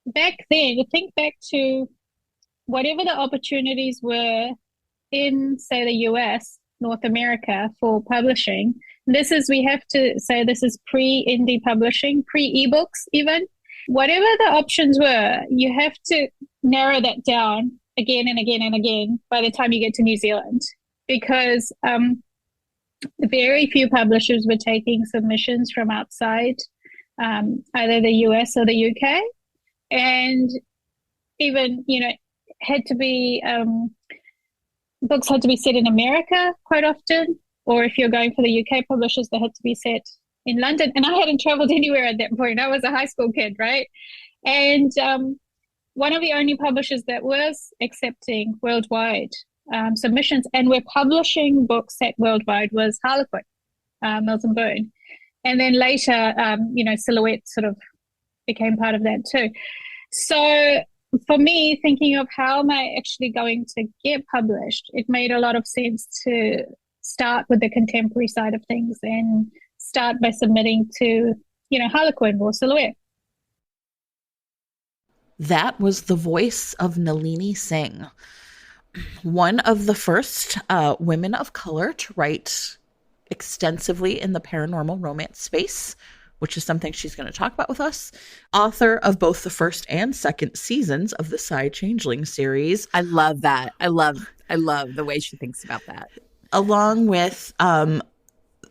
back then, you think back to whatever the opportunities were in, say, the US, North America for publishing. We have to say, this is pre indie publishing, pre ebooks, even. Whatever the options were, you have to narrow that down again and again and again by the time you get to New Zealand, because very few publishers were taking submissions from outside, either the US or the UK. And even, had to be books had to be set in America quite often, or if you're going for the UK publishers, they had to be set in London. And I hadn't traveled anywhere at that point. I was a high school kid, right? And one of the only publishers that was accepting worldwide submissions and were publishing books set worldwide was Harlequin, Mills and Boon. And then later, Silhouette sort of became part of that too. So for me, thinking of how am I actually going to get published, it made a lot of sense to start with the contemporary side of things and start by submitting to, Harlequin or Silhouette. That was the voice of Nalini Singh, one of the first women of color to write extensively in the paranormal romance space, which is something she's going to talk about with us. Author of both the first and second seasons of the Side Changeling series. I love that. I love the way she thinks about that. Along with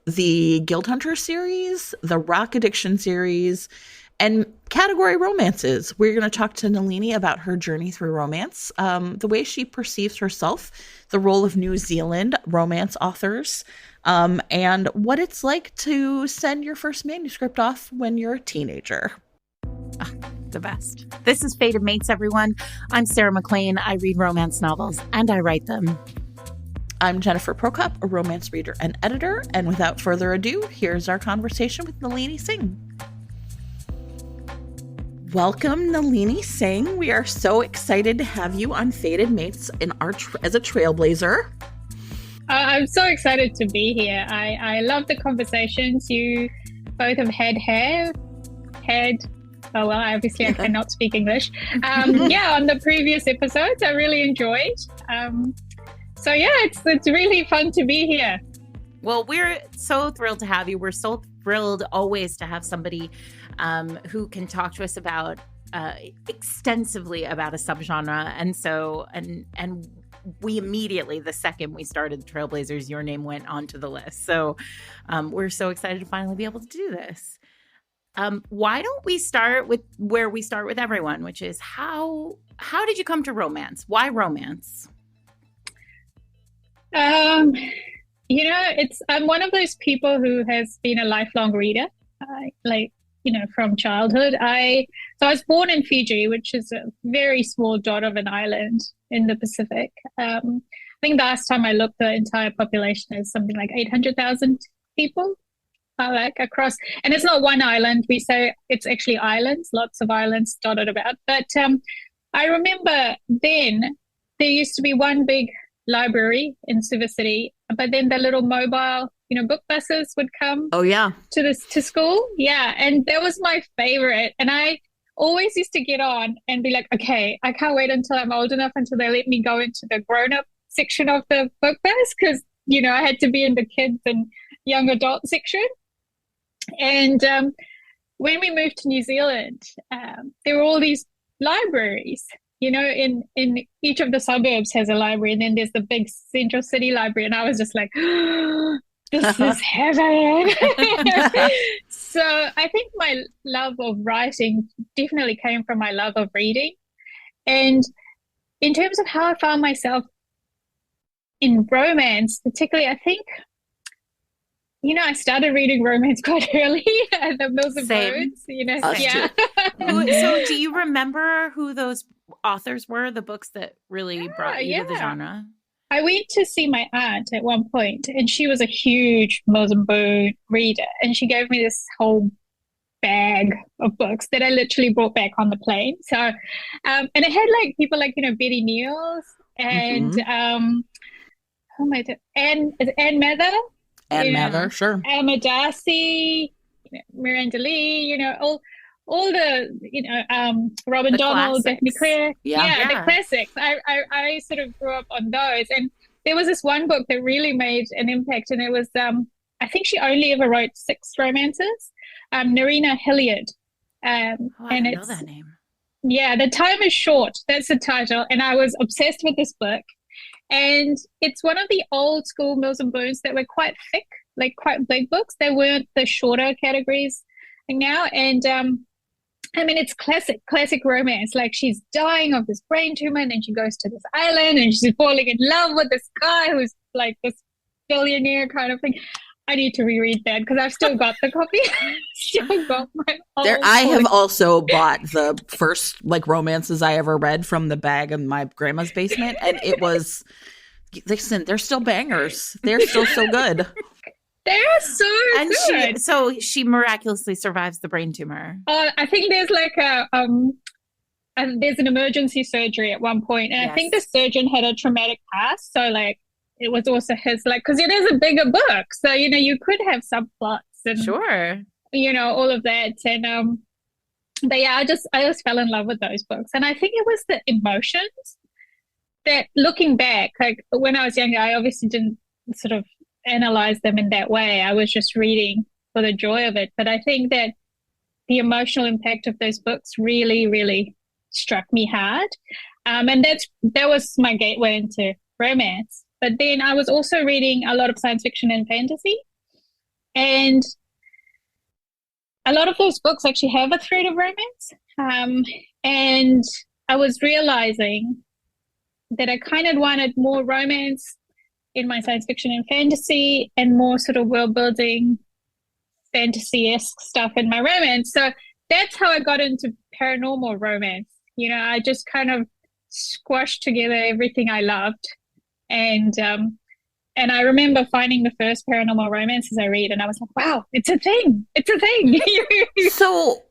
the Guild Hunter series, the Rock Addiction series, and category romances. We're going to talk to Nalini about her journey through romance, the way she perceives herself, the role of New Zealand romance authors, and what it's like to send your first manuscript off when you're a teenager. The best. This is Fated Mates, everyone. I'm Sarah McLean. I read romance novels and I write them. I'm Jennifer Prokop, a romance reader and editor. And without further ado, here's our conversation with Nalini Singh. Welcome, Nalini Singh. We are so excited to have you on Fated Mates in as a trailblazer. I'm so excited to be here. I love the conversations you both have had. Oh, well, obviously I cannot speak English. On the previous episodes, I really enjoyed. It's really fun to be here. Well, we're so thrilled to have you. We're so thrilled always to have somebody who can talk to us about extensively about a subgenre. And we immediately, the second we started the Trailblazers, your name went onto the list. So we're so excited to finally be able to do this. Why don't we start with where we start with everyone, which is how did you come to romance? Why romance? I'm one of those people who has been a lifelong reader, from childhood. I was born in Fiji, which is a very small dot of an island in the Pacific. I think the last time I looked, the entire population is something like 800,000 people. Across, and it's not one island. We say it's actually islands, lots of islands dotted about. But I remember then there used to be one big library in Suva City, but then the little mobile, book buses would come. Oh yeah, to school. Yeah, and that was my favorite. And I always used to get on and be like, okay, I can't wait until I'm old enough until they let me go into the grown-up section of the book bus, because I had to be in the kids and young adult section. And when we moved to New Zealand, there were all these libraries, in each of the suburbs has a library, and then there's the big central city library. And I was just like, oh, this is heaven. So I think my love of writing definitely came from my love of reading. And in terms of how I found myself in romance, particularly, I think, I started reading romance quite early at the Mills and Boons, Yeah. So do you remember who those authors were, the books that really brought you to the genre? I went to see my aunt at one point, and she was a huge Mills and Boon reader, and she gave me this whole bag of books that I literally brought back on the plane. So, and it had people like, Betty Niels and, Anne Mather. Anne Mather, sure. Emma Darcy, Miranda Lee, all all the Robin The Donald, Daphne classics. Clare, Yeah. the classics. I sort of grew up on those, and there was this one book that really made an impact, and it was I think she only ever wrote 6 romances. Narina Hilliard, Oh, I and don't know it's that name. The Time is Short. That's the title, and I was obsessed with this book. And it's one of the old school Mills and Boons that were quite thick, like quite big books. They weren't the shorter categories now. And I mean, it's classic romance. Like she's dying of this brain tumor, and then she goes to this island, and she's falling in love with this guy who's like this billionaire kind of thing. I need to reread that because I've still got the copy. Still got my old I have copy. also bought the first like romances I ever read from the bag in my grandma's basement, and it was, listen, they're still bangers. They're still so good. They're so And good. she miraculously survives the brain tumor. I think there's like there's an emergency surgery at one point, and I think the Yes. surgeon had a traumatic past, so like it was also his, like, because it is a bigger book, so you could have subplots and Sure. all of that, and but yeah, I just fell in love with those books, and I think it was the emotions that, looking back, like when I was younger, I obviously didn't sort of analyze them in that way. I was just reading for the joy of it, but I think that the emotional impact of those books really, really struck me hard. And that was my gateway into romance. But then I was also reading a lot of science fiction and fantasy. And a lot of those books actually have a thread of romance. And I was realizing that I kind of wanted more romance in my science fiction and fantasy, and more sort of world building fantasy-esque stuff in my romance. So that's how I got into paranormal romance. I just kind of squashed together everything I loved. And I remember finding the first paranormal romances I read, and I was like, wow, it's a thing. It's a thing. So,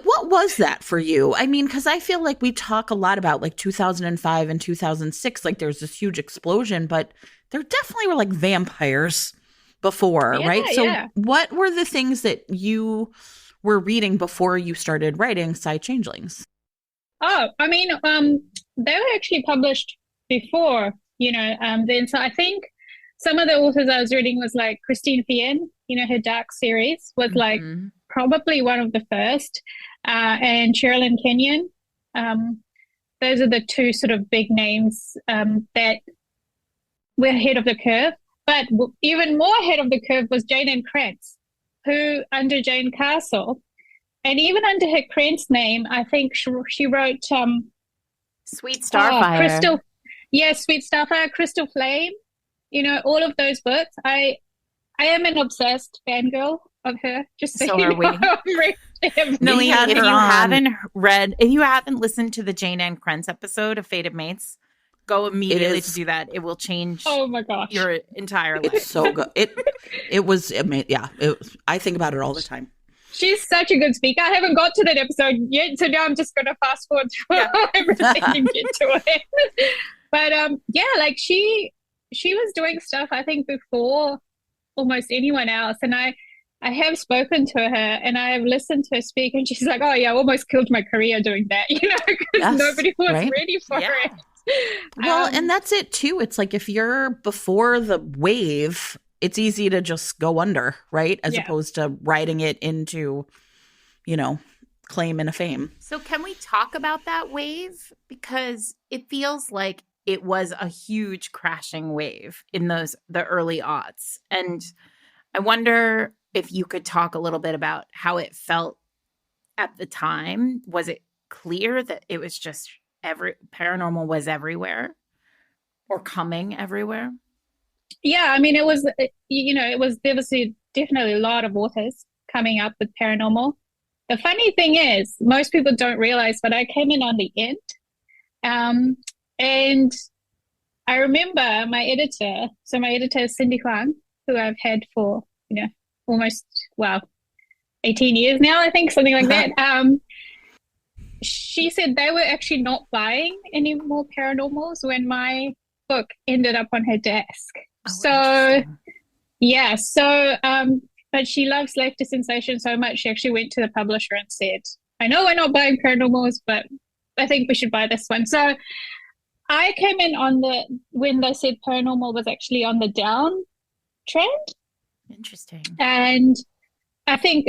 what was that for you? I mean, because I feel like we talk a lot about like 2005 and 2006, like there's this huge explosion, but there definitely were like vampires before, Yeah, right? So, yeah. what were the things that you were reading before you started writing Sci Changelings? Oh, I mean, they were actually published before, then. So I think some of the authors I was reading was like Christine Fien, her Dark series was like Mhm. probably one of the first, and Sherilyn Kenyon. Those are the two sort of big names that were ahead of the curve. But even more ahead of the curve was Jane Ann Krantz, who, under Jane Castle, and even under her Krantz name, I think she wrote Sweet Starfire. Crystal, Sweet Starfire, Crystal Flame. All of those books. I am an obsessed fangirl of her. Just so So you are know. we. Nalini, had if her you on. haven't listened to the Jane Ann Krentz episode of Fated Mates, go immediately to do that. It will change Oh my gosh. your entire life. It's so good. It was, yeah. I think about it all the time. She's such a good speaker. I haven't got to that episode yet, so now I'm just going to fast forward through everything and get to it. But like she was doing stuff, I think, before almost anyone else, and I have spoken to her and I have listened to her speak, and she's like, "Oh yeah, I almost killed my career doing that," because Yes, nobody was right? ready for Yeah. it. Well, and that's it too. It's like if you're before the wave, it's easy to just go under, right? As Yeah. opposed to riding it into, claim and a fame. So can we talk about that wave? Because it feels like it was a huge crashing wave in the early aughts. And I wonder if you could talk a little bit about how it felt at the time. Was it clear that it was just paranormal was everywhere or coming everywhere? Yeah, I mean, it was, there was definitely a lot of authors coming up with paranormal. The funny thing is, most people don't realize, but I came in on the end. And I remember my editor is Cindy Huang, who I've had for, almost, 18 years now, I think, something like that. She said they were actually not buying any more paranormals when my book ended up on her desk. Oh, So, but she loves Life to Sensation so much, she actually went to the publisher and said, I know we're not buying paranormals, but I think we should buy this one. So I came in on when they said paranormal was actually on the down trend. Interesting. And I think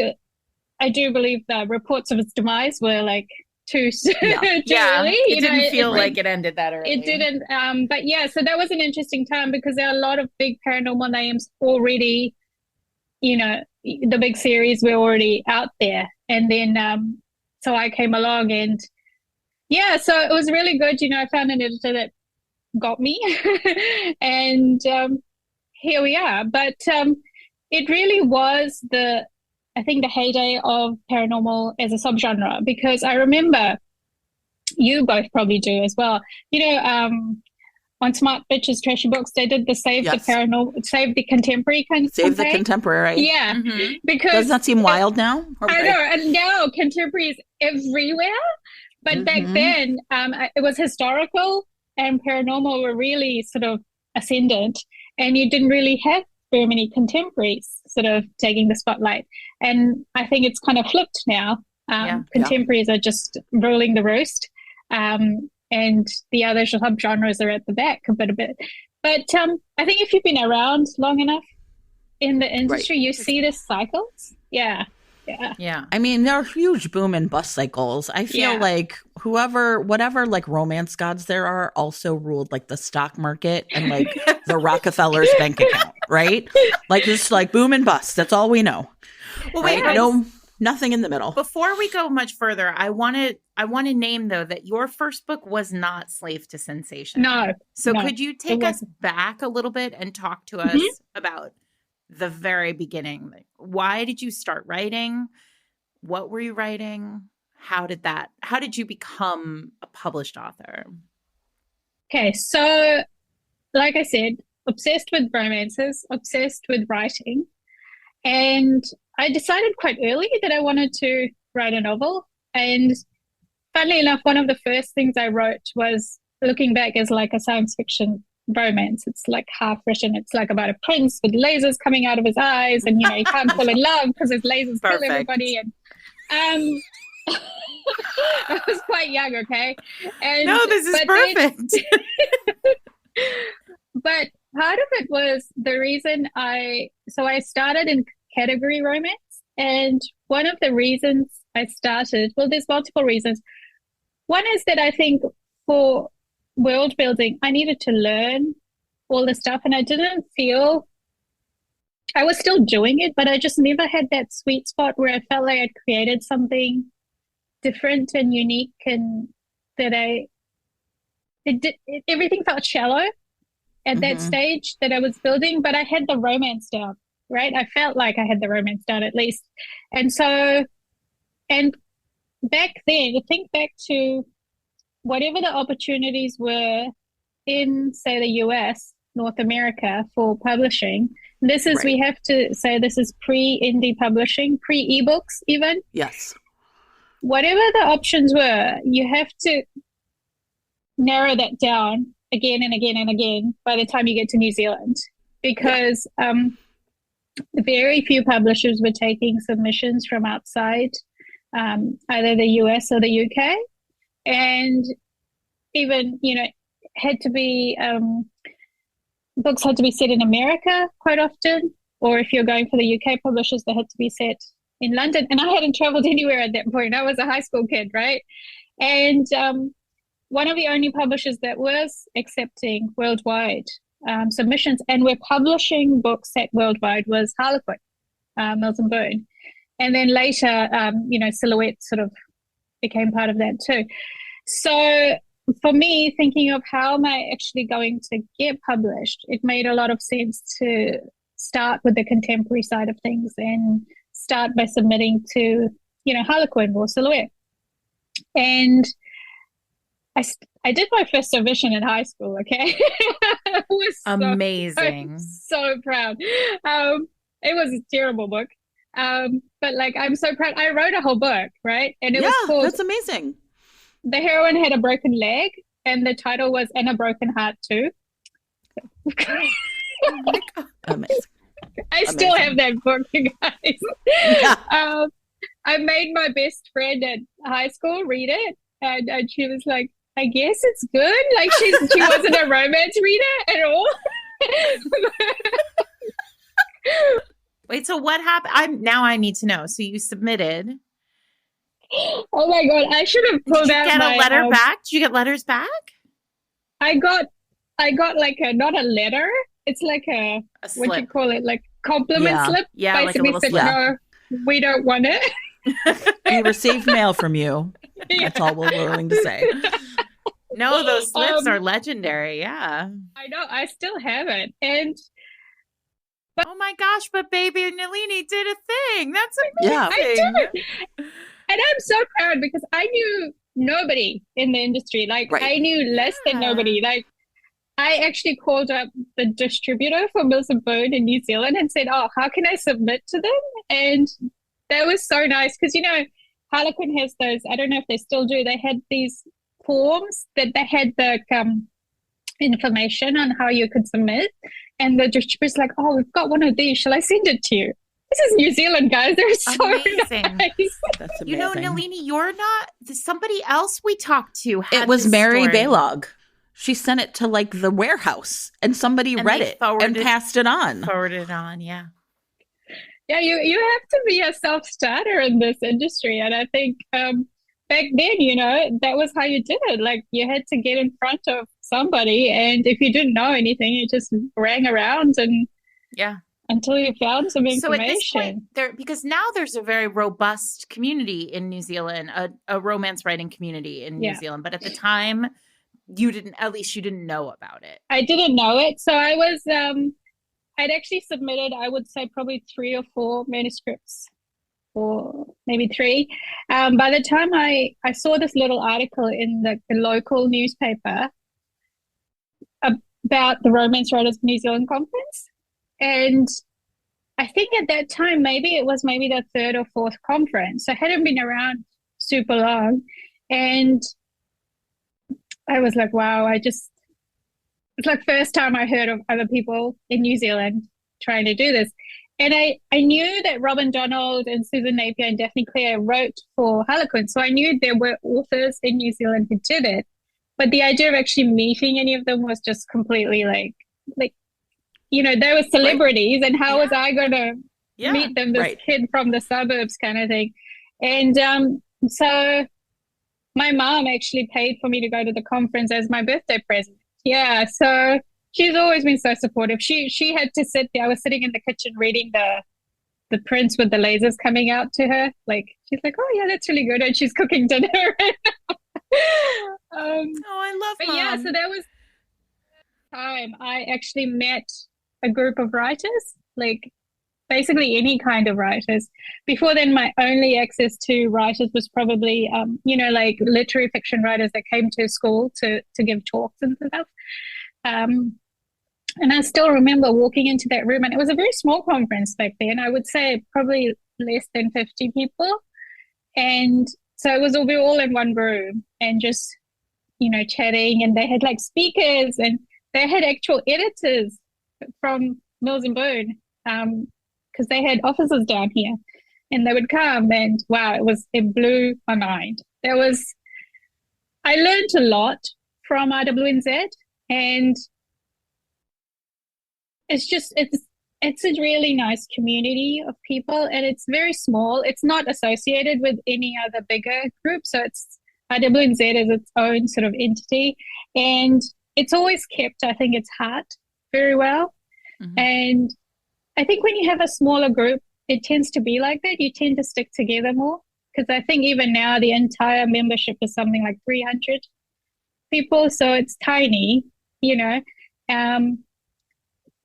I do believe the reports of its demise were like too early. It didn't feel like it ended that early. It didn't. But yeah, so that was an interesting time because there are a lot of big paranormal names already, the big series were already out there. And then so I came along and yeah, so it was really good. I found an editor that got me and here we are. But it really was I think the heyday of paranormal as a subgenre, because I remember you both probably do as well. On Smart Bitches Trashy Books, they did the Save the Paranormal, Save the Contemporary kind of Save campaign. the Contemporary. Yeah. Mm-hmm. Because doesn't that seem wild now? I know, and now contemporary is everywhere. But back then, it was historical and paranormal were really sort of ascendant, and you didn't really have very many contemporaries sort of taking the spotlight. And I think it's kind of flipped now. Contemporaries are just ruling the roost. And the other subgenres are at the back a bit. But I think if you've been around long enough in the industry, you see the cycles. Yeah. I mean, there are huge boom and bust cycles. I feel like whatever like romance gods there are also ruled like the stock market and like the Rockefeller's bank account, right? Like it's like boom and bust. That's all we know. Well, right? Nothing in the middle. Before we go much further, I want to name though that your first book was not Slave to Sensation. No. So could you take us back a little bit and talk to us about the very beginning? Why did you start writing? What were you writing? How did you become a published author? Okay, so like I said, obsessed with romances, obsessed with writing. And I decided quite early that I wanted to write a novel. And funnily enough, one of the first things I wrote was looking back as like a science fiction romance. It's like half written. It's like about a prince with lasers coming out of his eyes, and he can't fall in love because his lasers kill everybody. And I was quite young, okay? And no, this is perfect. But part of it was the reason I started in category romance, and one of the reasons I started, well, there's multiple reasons. One is that I think for world building, I needed to learn all the stuff, and I didn't feel I was still doing it, but I just never had that sweet spot where I felt like I'd created something different and unique, and that everything felt shallow at that stage that I was building, but I had the romance down, right? I felt like I had the romance down at least. And so, and back then, you think back to whatever the opportunities were in, say, the US, North America for publishing. This is, we have to say, this is pre-indie publishing, pre-ebooks even. Yes. Whatever the options were, you have to narrow that down again and again and again by the time you get to New Zealand, because very few publishers were taking submissions from outside either the US or the UK. And even, had to be, books had to be set in America quite often, or if you're going for the UK publishers, they had to be set in London. And I hadn't traveled anywhere at that point. I was a high school kid, right? And one of the only publishers that was accepting worldwide submissions and were publishing books set worldwide was Harlequin, Mills and Boon. And then later, Silhouette sort of became part of that too. So for me, thinking of how am I actually going to get published, it made a lot of sense to start with the contemporary side of things and start by submitting to, Harlequin or Silhouette. And I did my first submission in high school, okay? It was amazing. So proud. It was a terrible book. But I'm so proud. I wrote a whole book, right? And it was called, that's amazing. The heroine had a broken leg, and the title was And a Broken Heart Too. Amazing. I still have that book, you guys. Yeah. I made my best friend at high school read it, and she was like, I guess it's good. Like she wasn't a romance reader at all. Wait, so what happened? I need to know. So you submitted. Oh my God, I should have Did pulled you out get a my letter back? Did you get letters back? I got like a not a letter. It's like A what do you slip. call it? Like compliment slip. Yeah, like a Basically little said, slip. no, we don't want it. We received mail from you. That's all we're willing to say. No, those slips are legendary. Yeah. I know. I still have it. And oh my gosh, but baby Nalini did a thing. That's amazing. Yeah. I did. And I'm so proud because I knew nobody in the industry. Like Right. I knew less than nobody. Like I actually called up the distributor for Mills and Boon in New Zealand and said, oh, how can I submit to them? And that was so nice because, you know, Harlequin has those, I don't know if they still do, they had these forms that they had the information on how you could submit. And the distributor's like, oh, we've got one of these. Shall I send it to you? This is New Zealand, guys. They're so amazing. Nice. That's amazing. You know, Nalini, you're not somebody else we talked to. Had It was this Mary story. Baylog. She sent it to like the warehouse and somebody read it and passed it on. Forwarded it on, yeah. Yeah, you have to be a self-starter in this industry. And I think back then, you know, that was how you did it. Like you had to get in front of somebody. And if you didn't know anything, you just rang around and until you found some information. So at this point, because now there's a very robust community in New Zealand, a romance writing community in New Zealand. But at the time, you didn't know about it. I didn't know it. So I was, I'd actually submitted, I would say probably 3 or 4 manuscripts, or maybe 3. By the time I saw this little article in the local newspaper about the Romance Writers of New Zealand conference. And I think at that time, maybe it was the 3rd or 4th conference. So it hadn't been around super long. And I was like, wow, it's like first time I heard of other people in New Zealand trying to do this. And I knew that Robin Donald and Susan Napier and Daphne Clare wrote for Harlequin. So I knew there were authors in New Zealand who did it. But the idea of actually meeting any of them was just completely like, you know, they were celebrities, and how was I going to meet them, this kid from the suburbs kind of thing. And so my mom actually paid for me to go to the conference as my birthday present. Yeah, so she's always been so supportive. She had to sit there. I was sitting in the kitchen reading the prints with the lasers coming out to her. Like, she's like, oh, yeah, that's really good. And she's cooking dinner right now. I love Mom. Yeah, so that was the time I actually met a group of writers, like basically any kind of writers. Before then, my only access to writers was probably, you know, like literary fiction writers that came to school to give talks and stuff. And I still remember walking into that room, and it was a very small conference back then. I would say probably less than 50 people. And so we were all in one room and just, you know, chatting, and they had like speakers, and they had actual editors from Mills and Boon, because they had offices down here, and they would come, and wow, it blew my mind. I learned a lot from RWNZ, and it's a really nice community of people, and it's very small. It's not associated with any other bigger group, so RWNZ is its own sort of entity, and it's always kept, I think, its heart very well. Mm-hmm. And I think when you have a smaller group, it tends to be like that. You tend to stick together more, because I think even now the entire membership is something like 300 people, so it's tiny, you know.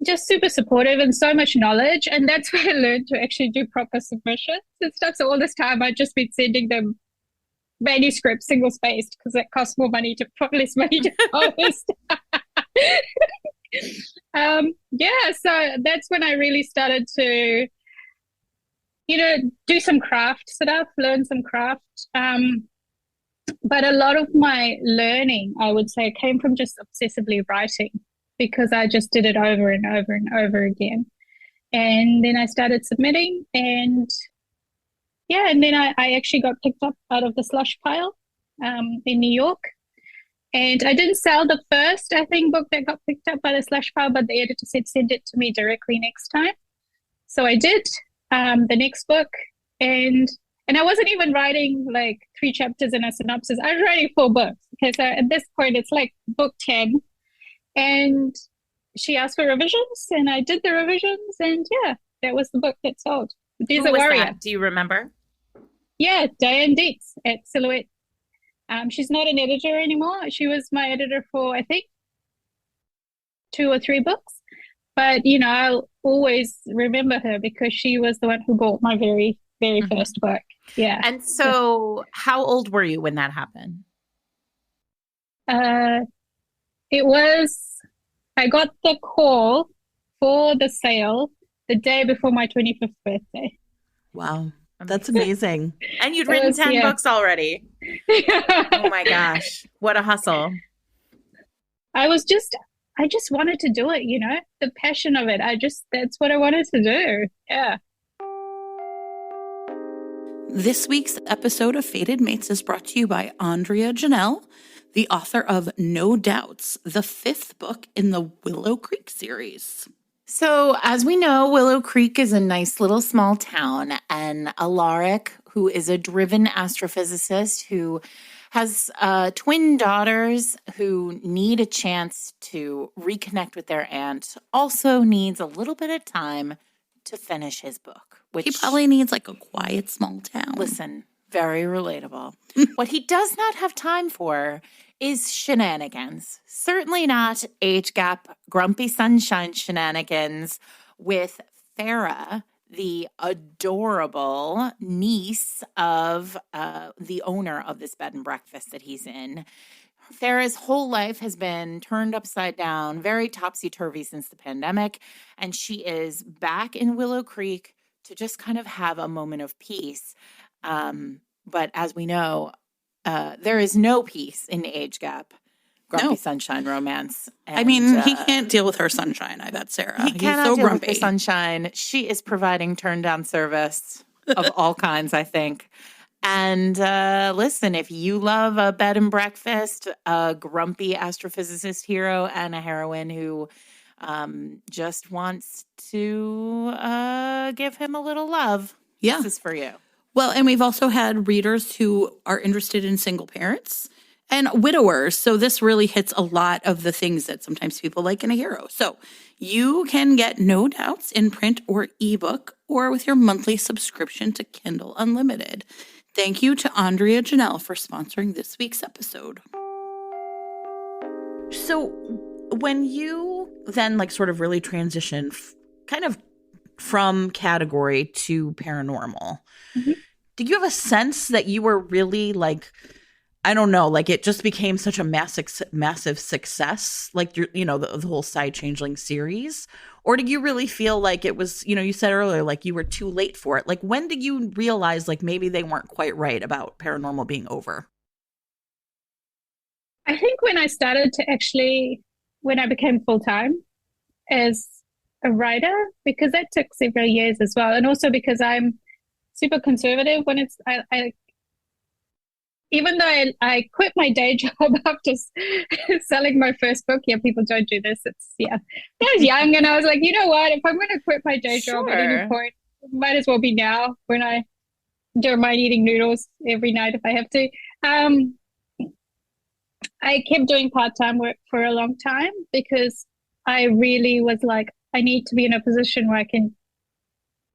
Just super supportive and so much knowledge, and that's where I learned to actually do proper submissions and stuff. So all this time I'd just been sending them manuscripts single-spaced, because it costs less money to post. So that's when I really started to, you know, do some craft stuff, learn some craft. But a lot of my learning, I would say, came from just obsessively writing, because I just did it over and over and over again. And then I started submitting, and yeah, and then I actually got picked up out of the slush pile in New York. And I didn't sell the first, I think, book that got picked up by the slush pile, but the editor said send it to me directly next time. So I did the next book, and I wasn't even writing like 3 chapters in a synopsis. I was writing 4 books because at this point it's like book 10, and she asked for revisions, and I did the revisions, and yeah, that was the book that sold. There's Who a was Warrior. that? Do you remember? Yeah, Diane Dietz at Silhouette. She's not an editor anymore. She was my editor for, I think, 2 or 3 books. But, I'll always remember her because she was the one who bought my very, very first book. Yeah. And so how old were you when that happened? It was, I got the call for the sale the day before my 25th birthday. Wow. That's amazing. And you'd written 10 books already. Oh my gosh. What a hustle. I just wanted to do it, the passion of it. That's what I wanted to do. Yeah. This week's episode of Fated Mates is brought to you by Andrea Janelle, the author of No Doubts, the 5th book in the Willow Creek series. So, as we know, Willow Creek is a nice little small town, and Alaric, who is a driven astrophysicist who has twin daughters who need a chance to reconnect with their aunt, also needs a little bit of time to finish his book. Which he probably needs like a quiet small town. Listen, very relatable. What he does not have time for is shenanigans. Certainly not age gap, grumpy sunshine shenanigans with Farah, the adorable niece of the owner of this bed and breakfast that he's in. Farah's whole life has been turned upside down, very topsy-turvy since the pandemic, and she is back in Willow Creek to just kind of have a moment of peace. But as we know, there is no peace in age gap, grumpy sunshine romance. And, I mean, he can't deal with her sunshine, I bet, Sarah. He's cannot so deal grumpy. With her sunshine. She is providing turn-down service of all kinds, I think. And listen, if you love a bed and breakfast, a grumpy astrophysicist hero, and a heroine who just wants to give him a little love, this is for you. Well, and we've also had readers who are interested in single parents and widowers. So this really hits a lot of the things that sometimes people like in a hero. So you can get No Doubts in print or ebook or with your monthly subscription to Kindle Unlimited. Thank you to Andrea Janelle for sponsoring this week's episode. So when you then like sort of really transition kind of from category to paranormal, did you have a sense that you were really like, I don't know, like it just became such a massive success, like the whole Side Changeling series? Or did you really feel like it was, you said earlier, like you were too late for it? Like when did you realize like maybe they weren't quite right about paranormal being over? I think when I started to when I became full-time as a writer, because that took several years as well. And also because I'm super conservative when it's, even though I quit my day job after selling my first book. Yeah, people don't do this. I was young and I was like, you know what? If I'm going to quit my day job at any point, it might as well be now when I don't mind eating noodles every night if I have to. I kept doing part-time work for a long time because I really was like, I need to be in a position where I can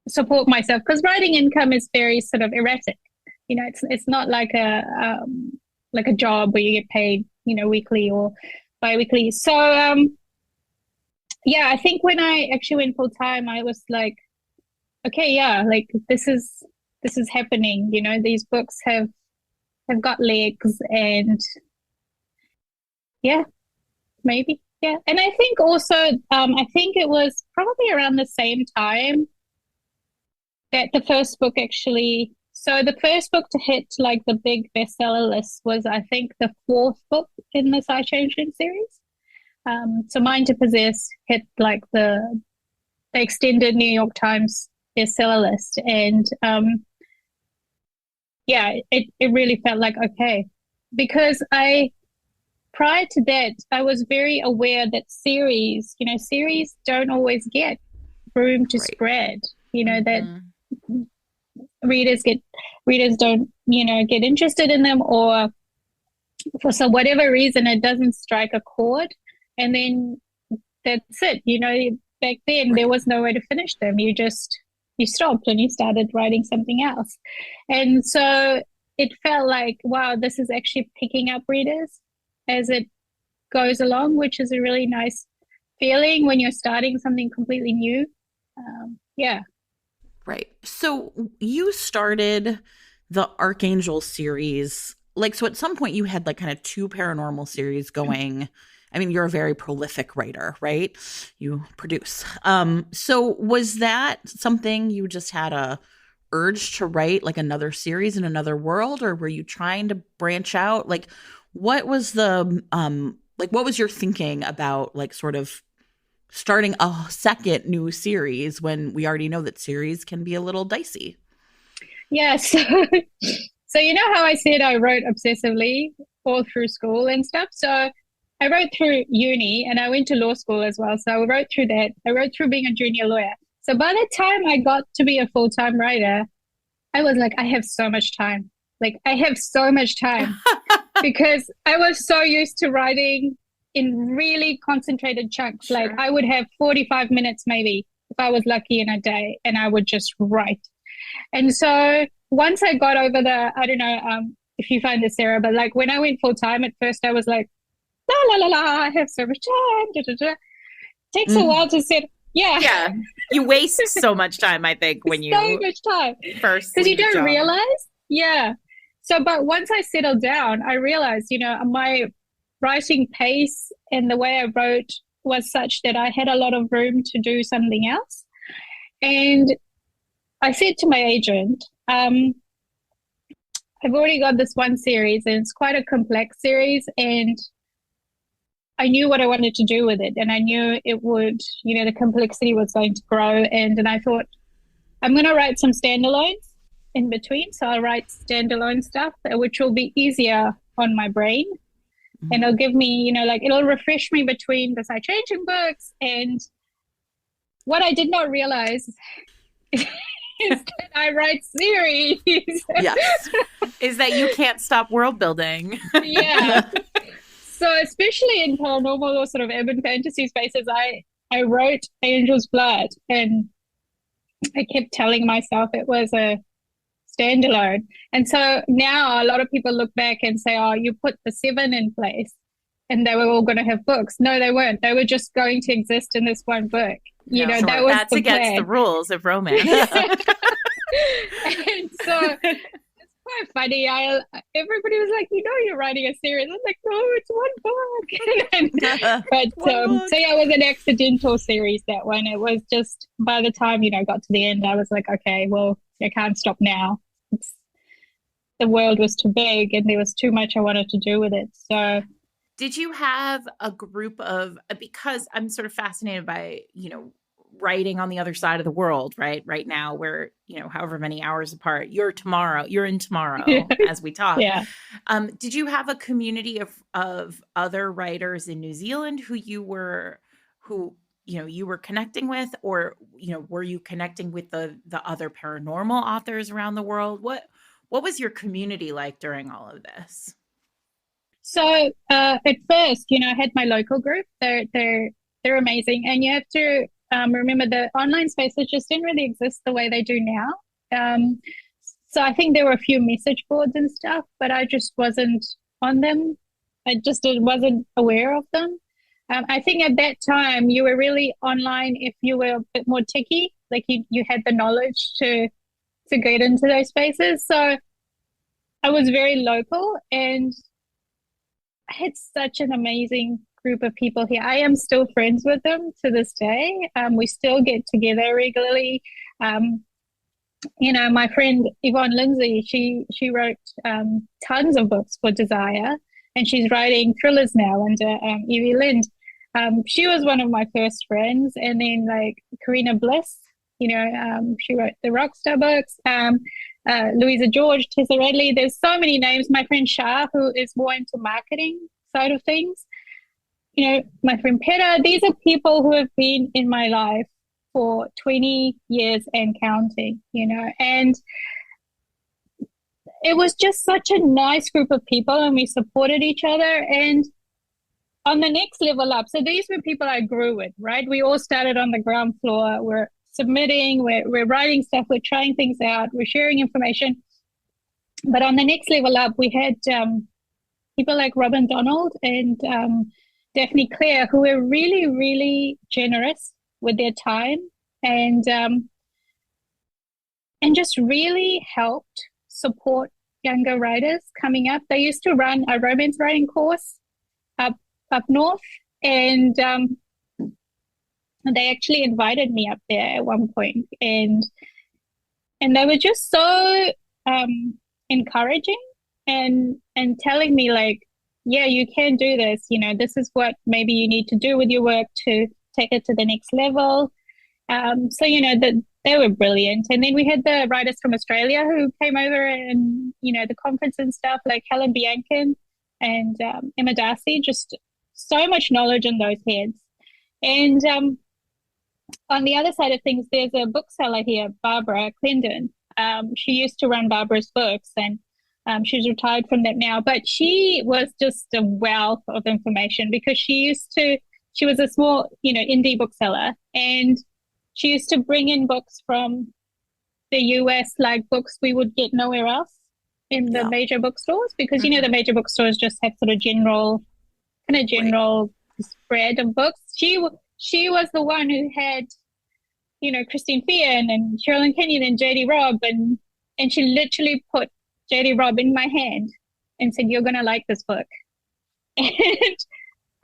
support myself, because writing income is very sort of erratic. It's not like a job where you get paid, weekly or bi-weekly. So, I think when I actually went full time, I was like, okay, yeah, like this is happening. These books have got legs, and yeah, maybe. Yeah. And I think also, I think it was probably around the same time that the first book actually, so the first book to hit like the big bestseller list was, I think, the 4th book in the Side Changeling series. So Mine to Possess hit like the extended New York Times bestseller list. And yeah, it really felt like okay. Because prior to that, I was very aware that series don't always get room to Right. spread. That Mhm. readers get readers don't, get interested in them, or for some whatever reason it doesn't strike a chord, and then that's it. Back then there Right. was no way to finish them. You stopped and you started writing something else. And so it felt like, wow, this is actually picking up readers as it goes along, which is a really nice feeling when you're starting something completely new. Yeah. Right. So you started the Archangel series. Like, so at some point you had like kind of two paranormal series going. I mean, you're a very prolific writer, right? You produce. So was that something you just had a urge to write like another series in another world, or were you trying to branch out? Like, what was what was your thinking about like sort of starting a second new series when we already know that series can be a little dicey? Yeah. So you know how I said I wrote obsessively all through school and stuff? So I wrote through uni and I went to law school as well. So I wrote through that. I wrote through being a junior lawyer. So by the time I got to be a full-time writer, I was like, I have so much time. Like, I have so much time because I was so used to writing in really concentrated chunks. Like, Sure. I would have 45 minutes maybe if I was lucky in a day, and I would just write. And so once I got over I don't know if you find this, Sarah, but like when I went full time at first, I was like, la la la la, I have so much time. Da, da, da. Takes a while Mm, to sit. Yeah, Yeah. You waste so much time, I think, when so you much time first because you leave a don't job. realize. Yeah. So, but once I settled down, I realized, my writing pace and the way I wrote was such that I had a lot of room to do something else. And I said to my agent, I've already got this one series and it's quite a complex series, and I knew what I wanted to do with it, and I knew it would, the complexity was going to grow. And I thought, I'm going to write some standalones in between. So I'll write standalone stuff, which will be easier on my brain. And mhm. it'll give me, like it'll refresh me between the side changing books. And what I did not realize is that I write series. Yes. Is that you can't stop world building. Yeah. So especially in paranormal or sort of urban fantasy spaces, I wrote Angel's Blood, and I kept telling myself it was a standalone. And so now a lot of people look back and say, oh, you put the seven in place and they were all going to have books. No, they weren't. They were just going to exist in this one book. No, That Sure. was that's the against the plan. rules of romance. And so it's quite funny. Everybody was like, you're writing a series. I'm like, no, it's one book. But One book. so yeah, it was an accidental series, that one. It was just by the time, got to the end, I was like, okay, well, I can't stop now. It's, the world was too big and there was too much I wanted to do with it. So Did you have a group of, because I'm sort of fascinated by, writing on the other side of the world, right now, where, however many hours apart, you're in tomorrow as we talk. yeah. Did you have a community of other writers in New Zealand who you were connecting with, or, were you connecting with the other paranormal authors around the world? What was your community like during all of this? So at first, I had my local group. They're amazing, and you have to remember the online spaces just didn't really exist the way they do now. So I think there were a few message boards and stuff, but I just wasn't on them. Wasn't aware of them. I think at that time you were really online if you were a bit more techie, like you had the knowledge to get into those spaces. So I was very local, and I had such an amazing group of people here. I am still friends with them to this day. We still get together regularly. Um, my friend Yvonne Lindsay, she wrote tons of books for Desire, and she's writing thrillers now under Evie Lind. She was one of my first friends, and then like Karina Bliss, she wrote the Rockstar books. Louisa George, Tessa Radley. There's so many names. My friend Shah, who is more into marketing side of things. My friend Peta. These are people who have been in my life for 20 years and counting, and it was just such a nice group of people, and we supported each other. And on the next level up, so these were people I grew with, right? We all started on the ground floor. We're submitting, we're writing stuff, we're trying things out, we're sharing information. But on the next level up, we had people like Robin Donald and Daphne Clare, who were really, really generous with their time and just really helped support younger writers coming up. They used to run a romance writing course up north, and they actually invited me up there at one point, and they were just so encouraging and telling me, like, yeah, you can do this. This is what maybe you need to do with your work to take it to the next level. So they were brilliant. And then we had the writers from Australia who came over and the conference and stuff, like Helen Biancan and Emma Darcy. Just so much knowledge in those heads. And on the other side of things, there's a bookseller here, Barbara Clendon. She used to run Barbara's books, and she's retired from that now. But she was just a wealth of information because she was a small, indie bookseller, and she used to bring in books from the US, like books we would get nowhere else in the major bookstores, because, the major bookstores just have sort of general spread of books. She was the one who had, Christine Feehan and Sherilyn Kenyon and J.D. Robb, and she literally put J.D. Robb in my hand and said, "You're going to like this book." And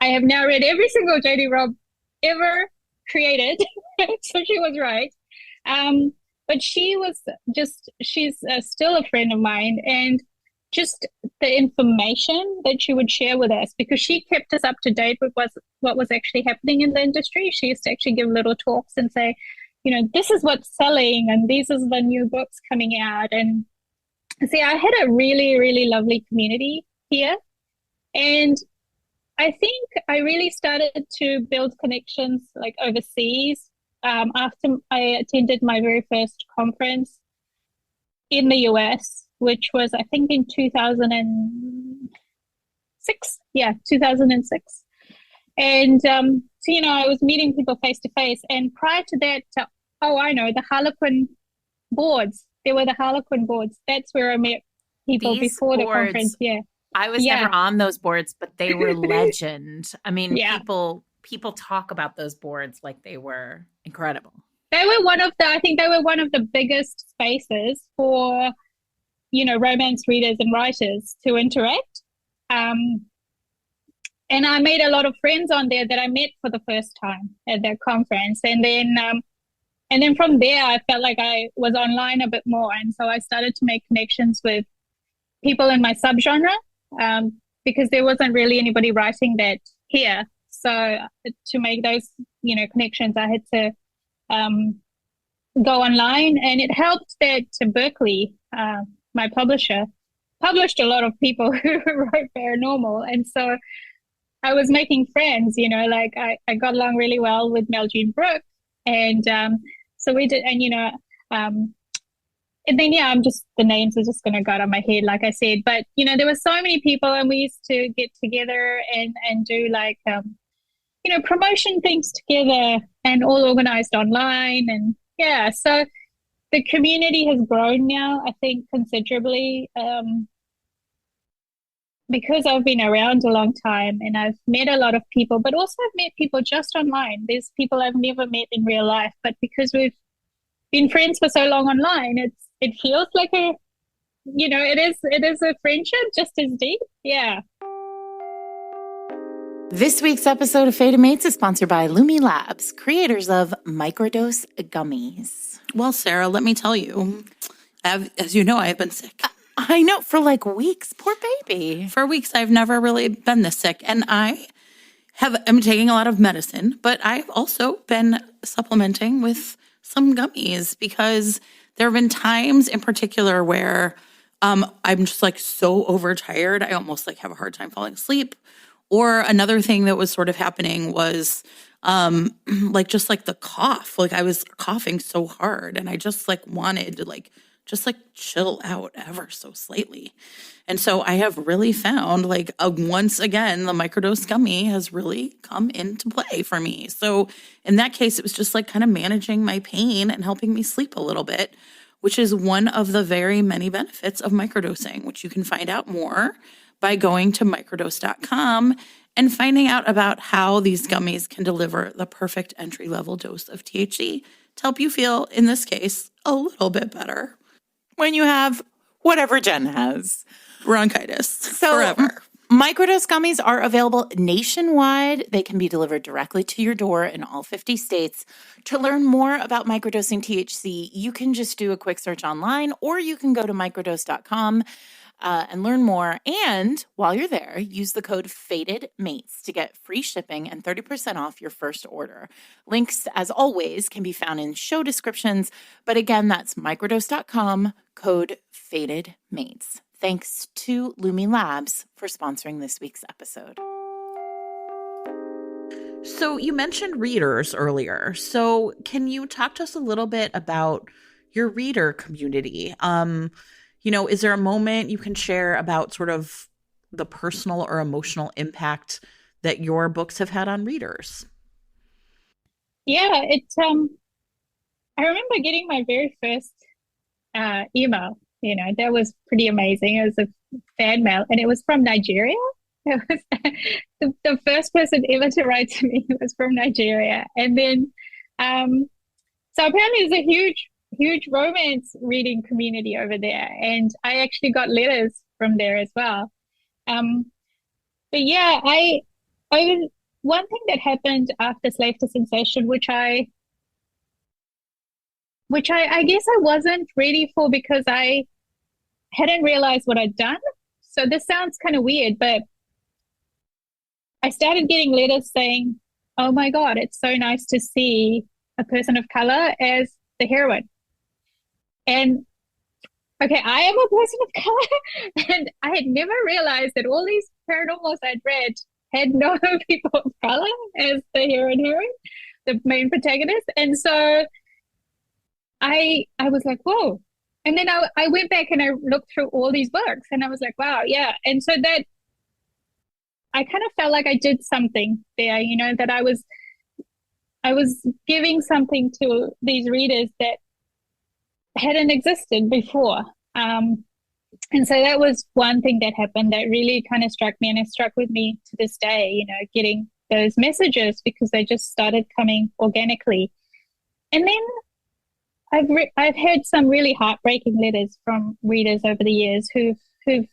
I have now read every single J.D. Robb ever created. So she was right. But she's still a friend of mine, and just the information that she would share with us, because she kept us up to date with what was actually happening in the industry. She used to actually give little talks and say, this is what's selling, and these are the new books coming out. And see, I had a really, really lovely community here. And I think I really started to build connections like overseas after I attended my very first conference in the US, which was, I think, in 2006. Yeah, 2006. And, so, I was meeting people face to face. And prior to that, the Harlequin boards. There were the Harlequin boards. That's where I met people before the conference. Yeah. I was never on those boards, but they were legend. I mean, people talk about those boards like they were incredible. They were one of the biggest spaces for, romance readers and writers to interact. And I made a lot of friends on there that I met for the first time at that conference. And then from there, I felt like I was online a bit more. And so I started to make connections with people in my subgenre, because there wasn't really anybody writing that here. So to make those, connections, I had to go online. And it helped that Berkeley, my publisher, published a lot of people who wrote paranormal. And so I was making friends, like I got along really well with Mel Jean Brooke. And so we did, and and then, the names are just going to go out of my head, like I said. But, there were so many people, and we used to get together and do like, promotion things together, and all organized online. And so the community has grown now, I think, considerably, because I've been around a long time and I've met a lot of people, but also I've met people just online. There's people I've never met in real life, but because we've been friends for so long online, it feels like it is a friendship just as deep. Yeah. This week's episode of Fated Mates is sponsored by Lumi Labs, creators of microdose gummies. Well, Sarah, let me tell you, as you know, I have been sick. I know, for like weeks. Poor baby. For weeks, I've never really been this sick. And I'm taking a lot of medicine, but I've also been supplementing with some gummies because There have been times in particular where I'm just like so overtired, I almost like have a hard time falling asleep. Or another thing that was sort of happening was like just like the cough. Like I was coughing so hard and I just like wanted to like just like chill out ever so slightly. And so I have really found like once again, the microdose gummy has really come into play for me. So in that case, it was just like kind of managing my pain and helping me sleep a little bit, which is one of the very many benefits of microdosing, which you can find out more by going to microdose.com and finding out about how these gummies can deliver the perfect entry-level dose of THC to help you feel, in this case, a little bit better. When you have whatever Jen has. Bronchitis. So forever. Microdose gummies are available nationwide. They can be delivered directly to your door in all 50 states. To learn more about microdosing THC, you can just do a quick search online, or you can go to microdose.com and learn more. And while you're there, use the code FATEDMATES to get free shipping and 30% off your first order. Links, as always, can be found in show descriptions. But again, that's microdose.com, code FATEDMATES. Thanks to Lumi Labs for sponsoring this week's episode. So you mentioned readers earlier. So can you talk to us a little bit about your reader community? Is there a moment you can share about sort of the personal or emotional impact that your books have had on readers? Yeah, I remember getting my very first email. That was pretty amazing. It was a fan mail, and it was from Nigeria. It was the first person ever to write to me was from Nigeria. And then, so apparently there's a huge romance reading community over there. And I actually got letters from there as well. But yeah, one thing that happened after Slave to Sensation, which I guess I wasn't ready for because I hadn't realized what I'd done. So this sounds kind of weird, but I started getting letters saying, "Oh my God, it's so nice to see a person of color as the heroine." And okay, I am a person of color, and I had never realized that all these paranormals I'd read had no people of color as the hero and heroine, the main protagonist. And so I was like, whoa. And then I went back and I looked through all these books and I was like, wow, yeah. And so that I kind of felt like I did something there, that I was giving something to these readers that hadn't existed before. And so that was one thing that happened that really kind of struck me, and it struck with me to this day, getting those messages because they just started coming organically. And then I've had some really heartbreaking letters from readers over the years who've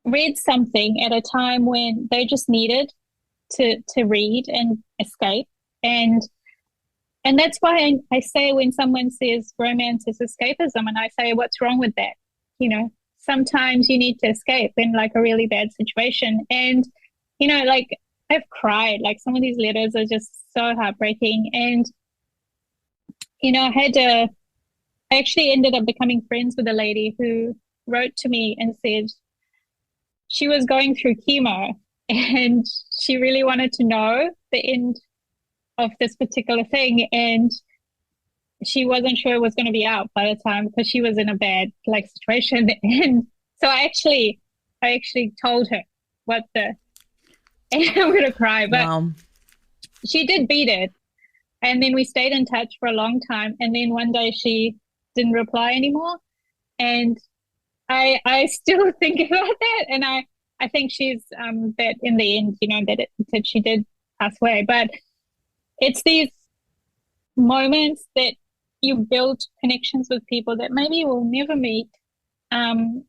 read something at a time when they just needed to read and escape. And that's why I say when someone says romance is escapism, and I say, what's wrong with that? Sometimes you need to escape in like a really bad situation. And, like I've cried, like some of these letters are just so heartbreaking. And, I actually ended up becoming friends with a lady who wrote to me and said she was going through chemo and she really wanted to know the end of this particular thing, and she wasn't sure it was going to be out by the time because she was in a bad situation. And so I actually told her what and I'm going to cry, but wow. She did beat it. And then we stayed in touch for a long time. And then one day she didn't reply anymore. And I still think about that. And I think she's that in the end, that she did pass away. But it's these moments that you build connections with people that maybe you will never meet, and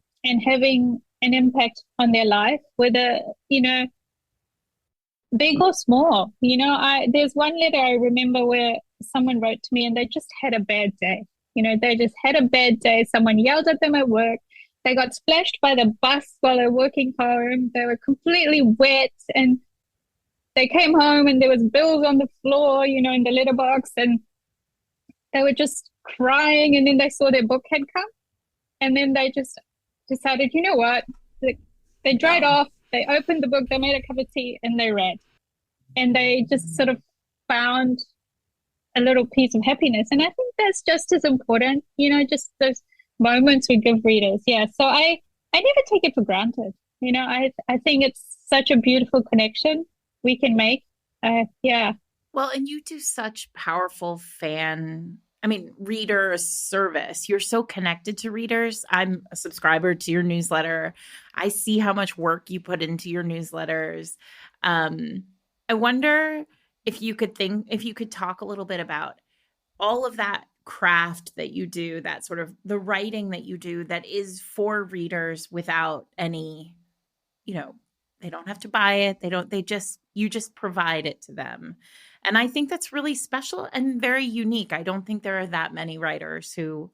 having an impact on their life, whether, big or small. There's one letter I remember where someone wrote to me and they just had a bad day. They just had a bad day. Someone yelled at them at work. They got splashed by the bus while they're working home. They were completely wet, and they came home and there was bills on the floor, in the letterbox, and they were just crying, and then they saw their book had come, and then they just decided, you know what? They dried off, they opened the book, they made a cup of tea, and they read. And they just sort of found a little piece of happiness. And I think that's just as important, just those moments we give readers. Yeah. So I never take it for granted. I think it's such a beautiful connection we can make. Yeah. Well, and you do such powerful reader service. You're so connected to readers. I'm a subscriber to your newsletter. I see how much work you put into your newsletters. I wonder if you could talk a little bit about all of that craft that you do, that sort of the writing that you do that is for readers without any, they don't have to buy it. You just provide it to them. And I think that's really special and very unique. I don't think there are that many writers who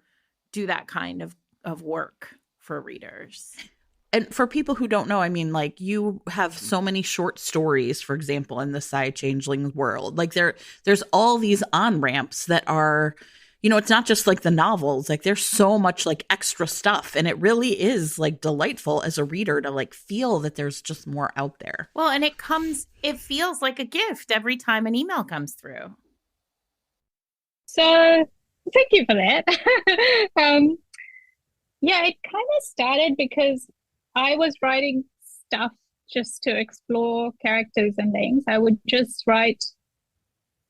do that kind of work for readers. And for people who don't know, you have so many short stories, for example, in the Side Changeling world. Like there's all these on-ramps that are, it's not just like the novels. Like there's so much like extra stuff. And it really is like delightful as a reader to like feel that there's just more out there. Well, and it feels like a gift every time an email comes through. So thank you for that. Yeah, it kind of started because I was writing stuff just to explore characters and things. I would just write,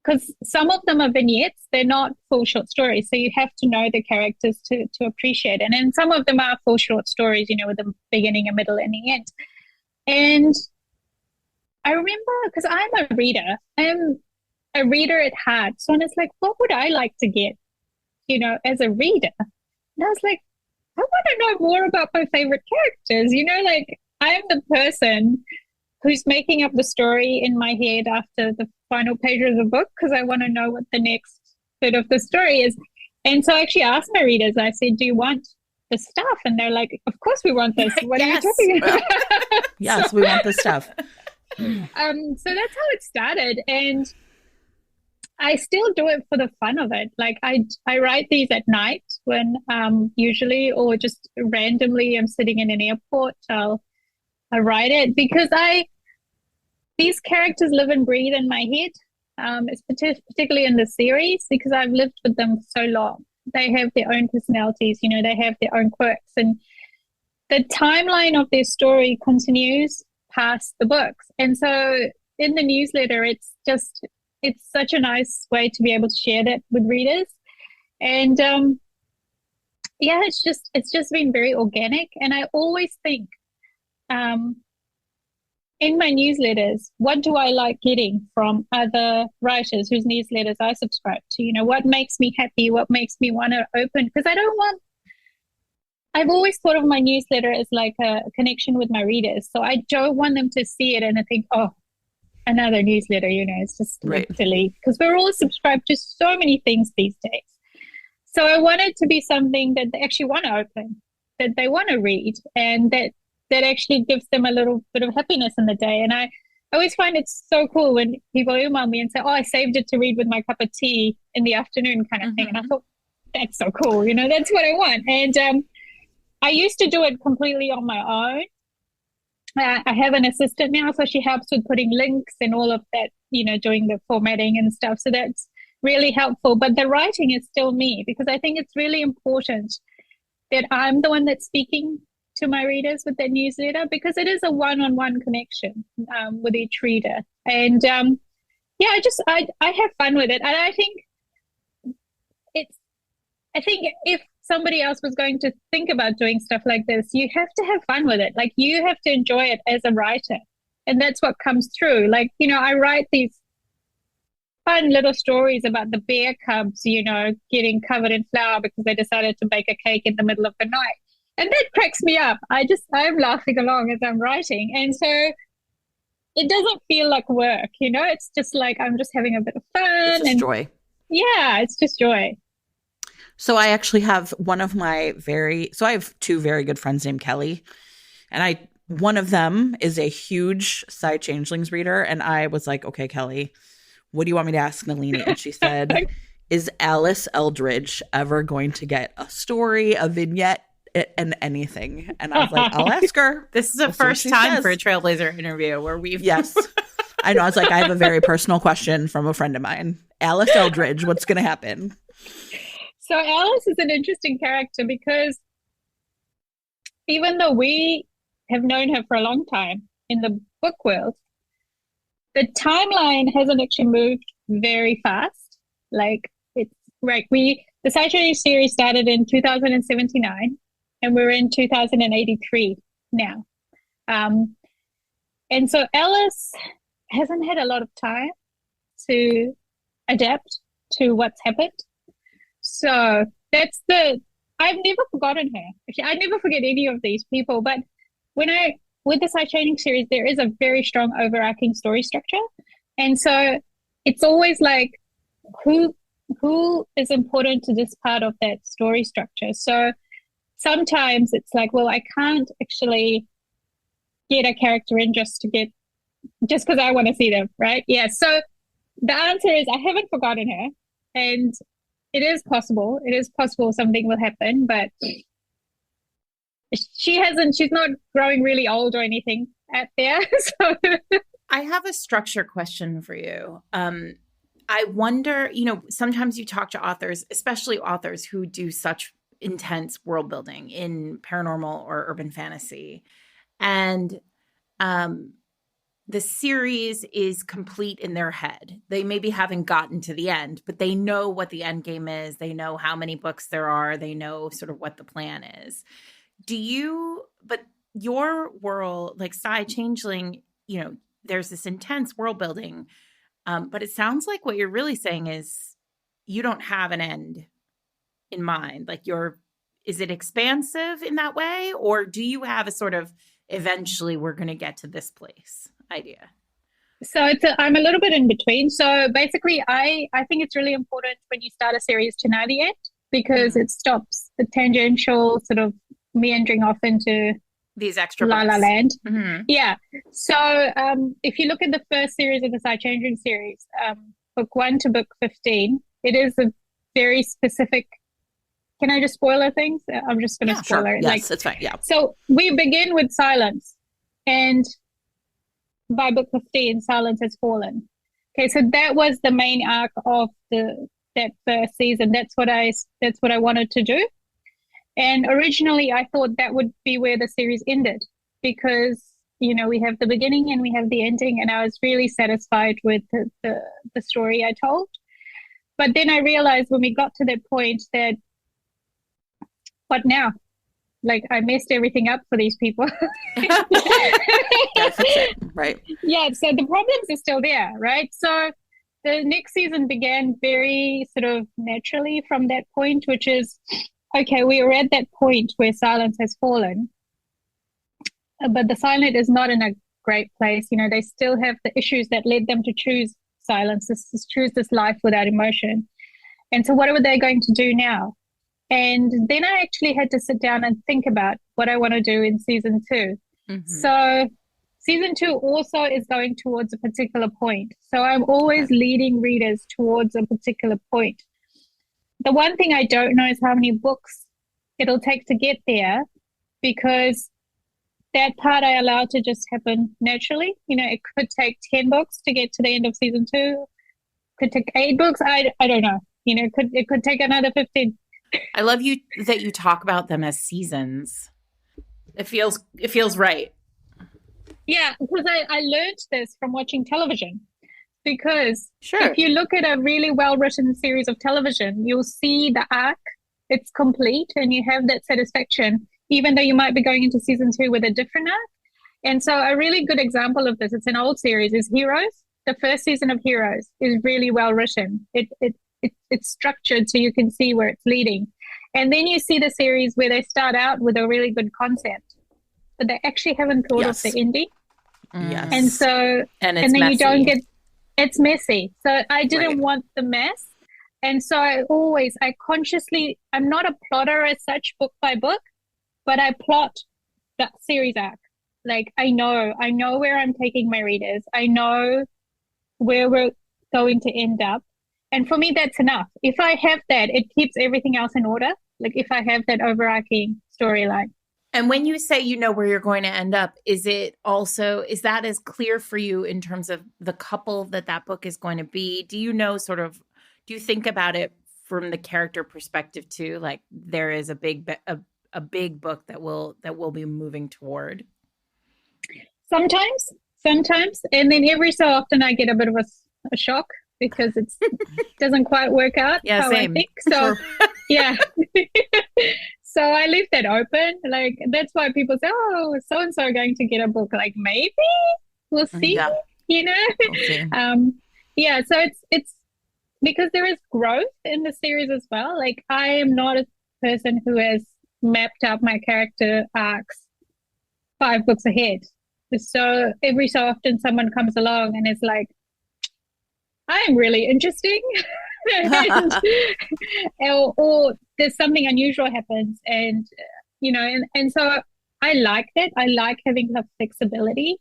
because some of them are vignettes, they're not full short stories. So you have to know the characters to appreciate it. And then some of them are full short stories, with a beginning, a middle, and the end. And I remember, because I'm a reader, I'm a reader at heart. So I was like, what would I like to get, as a reader? And I was like, I want to know more about my favorite characters. I'm the person who's making up the story in my head after the final page of the book, because I want to know what the next bit of the story is. And so I actually asked my readers, I said, do you want the stuff? And they're like, of course we want this. What are you talking about? Yes, we want the stuff. So that's how it started. And I still do it for the fun of it. Like I write these at night when usually, or just randomly, I'm sitting in an airport. I write it because these characters live and breathe in my head. It's particularly in the series because I've lived with them for so long. They have their own personalities, they have their own quirks, and the timeline of their story continues past the books. And so in the newsletter, it's such a nice way to be able to share that with readers. And it's just been very organic. And I always think in my newsletters, what do I like getting from other writers whose newsletters I subscribe to? What makes me happy? What makes me want to open? Because I've always thought of my newsletter as like a connection with my readers. So I don't want them to see it and I think, oh, another newsletter, it's just right. Silly, because we're all subscribed to so many things these days. So I want it to be something that they actually want to open, that they want to read, and that actually gives them a little bit of happiness in the day. And I always find it so cool when people email me and say, oh, I saved it to read with my cup of tea in the afternoon kind of thing. And I thought, that's so cool. That's what I want. And I used to do it completely on my own. I have an assistant now, so she helps with putting links and all of that, doing the formatting and stuff. So that's really helpful. But the writing is still me, because I think it's really important that I'm the one that's speaking to my readers with their newsletter, because it is a one-on-one connection with each reader. And I have fun with it. And I think if somebody else was going to think about doing stuff like this, you have to have fun with it. Like you have to enjoy it as a writer. And that's what comes through. Like, I write these fun little stories about the bear cubs, getting covered in flour because they decided to bake a cake in the middle of the night. And that cracks me up. I'm laughing along as I'm writing. And so it doesn't feel like work, it's just like I'm just having a bit of fun. It's just joy. Yeah, it's just joy. So I actually have I have two very good friends named Kelly, and one of them is a huge Side Changelings reader. And I was like, okay, Kelly, what do you want me to ask Nalini? And she said, is Alice Eldridge ever going to get a story, a vignette, and anything? And I was like, I'll ask her. This is the first time for a Trailblazer interview where we've... Yes. I know. It's like, I have a very personal question from a friend of mine. Alice Eldridge, what's going to happen? So Alice is an interesting character because even though we have known her for a long time in the book world, the timeline hasn't actually moved very fast. Like, it's right. The Sci-Fi series started in 2079 and we're in 2083 now. And so Alice hasn't had a lot of time to adapt to what's happened. So I've never forgotten her. Actually, I never forget any of these people, but with the Sci-Fi series, there is a very strong overarching story structure. And so it's always like, who is important to this part of that story structure? So sometimes it's like, well, I can't actually get a character in just because I want to see them, right? Yeah. So the answer is I haven't forgotten her, and it is possible. It is possible something will happen, but she's not growing really old or anything out there. So I have a structure question for you. I wonder, sometimes you talk to authors, especially authors who do such intense world building in paranormal or urban fantasy. And the series is complete in their head. They maybe haven't gotten to the end, but they know what the end game is. They know how many books there are. They know sort of what the plan is. But your world, like Changeling, there's this intense world building. But it sounds like what you're really saying is you don't have an end in mind. Like is it expansive in that way? Or do you have a sort of eventually we're going to get to this place idea? So I'm a little bit in between. So basically, I think it's really important when you start a series to know the end, because it stops the tangential sort of meandering off into these extra La books. La Land. Mm-hmm. Yeah. So if you look at the first series of the Sci-Changing series, book 1 to book 15, it is a very specific. Can I just spoiler things? I'm just going to spoiler it. Yes, it's fine. Yeah. So we begin with silence, and by book 15, silence has fallen. Okay, so that was the main arc of that first season. That's what I wanted to do. And originally, I thought that would be where the series ended, because we have the beginning and we have the ending, and I was really satisfied with the story I told. But then I realized when we got to that point that, what now? Like, I messed everything up for these people. Right. Yeah, so the problems are still there, right? So the next season began very sort of naturally from that point, which is, okay, we are at that point where silence has fallen, but the silent is not in a great place. They still have the issues that led them to choose silence, choose this life without emotion. And so what are they going to do now? And then I actually had to sit down and think about what I want to do in season 2. Mm-hmm. So season 2 also is going towards a particular point. So I'm always leading readers towards a particular point. The one thing I don't know is how many books it'll take to get there, because that part I allow to just happen naturally. It could take 10 books to get to the end of season 2. Could take 8 books. I don't know. It could take another 15. I love that you talk about them as seasons. It feels right. Yeah, because I learned this from watching television. Because sure, if you look at a really well-written series of television, you'll see the arc, it's complete, and you have that satisfaction, even though you might be going into season 2 with a different arc. And so a really good example of this, it's an old series, is Heroes. The first season of Heroes is really well written. It's structured so you can see where it's leading. And then you see the series where they start out with a really good concept, but they actually haven't thought of the ending. Yes. And so, and then messy. You don't get, it's messy. So I didn't want the mess. And so I'm not a plotter as such book by book, but I plot the series arc. Like, I know where I'm taking my readers. I know where we're going to end up. And for me, that's enough. If I have that, it keeps everything else in order. Like if I have that overarching storyline. And when you say you know where you're going to end up, is that as clear for you in terms of the couple that book is going to be? Do you know do you think about it from the character perspective too? Like there is a big book that will be moving toward? Sometimes. And then every so often I get a bit of a shock because it doesn't quite work out how same. I think. So, yeah. So I leave that open. Like, that's why people say, oh, so-and-so are going to get a book. Like, maybe we'll see, you know? We'll see. Yeah, so it's because there is growth in the series as well. Like, I am not a person who has mapped out my character arcs 5 books ahead. So every so often someone comes along and is like, I am really interesting. or there's something unusual happens, and you know, and so I like that. I like having the flexibility.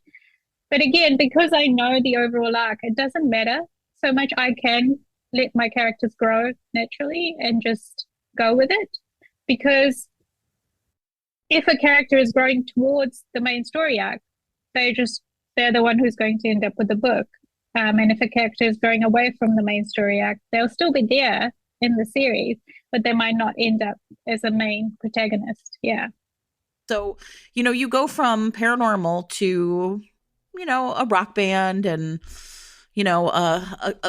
But again, because I know the overall arc, it doesn't matter so much. I can let my characters grow naturally and just go with it. Because if a character is growing towards the main story arc, they're the one who's going to end up with the book. And if a character is going away from the main story arc, they'll still be there in the series, but they might not end up as a main protagonist. Yeah. So, you know, you go from paranormal to, you know, a rock band and, you know,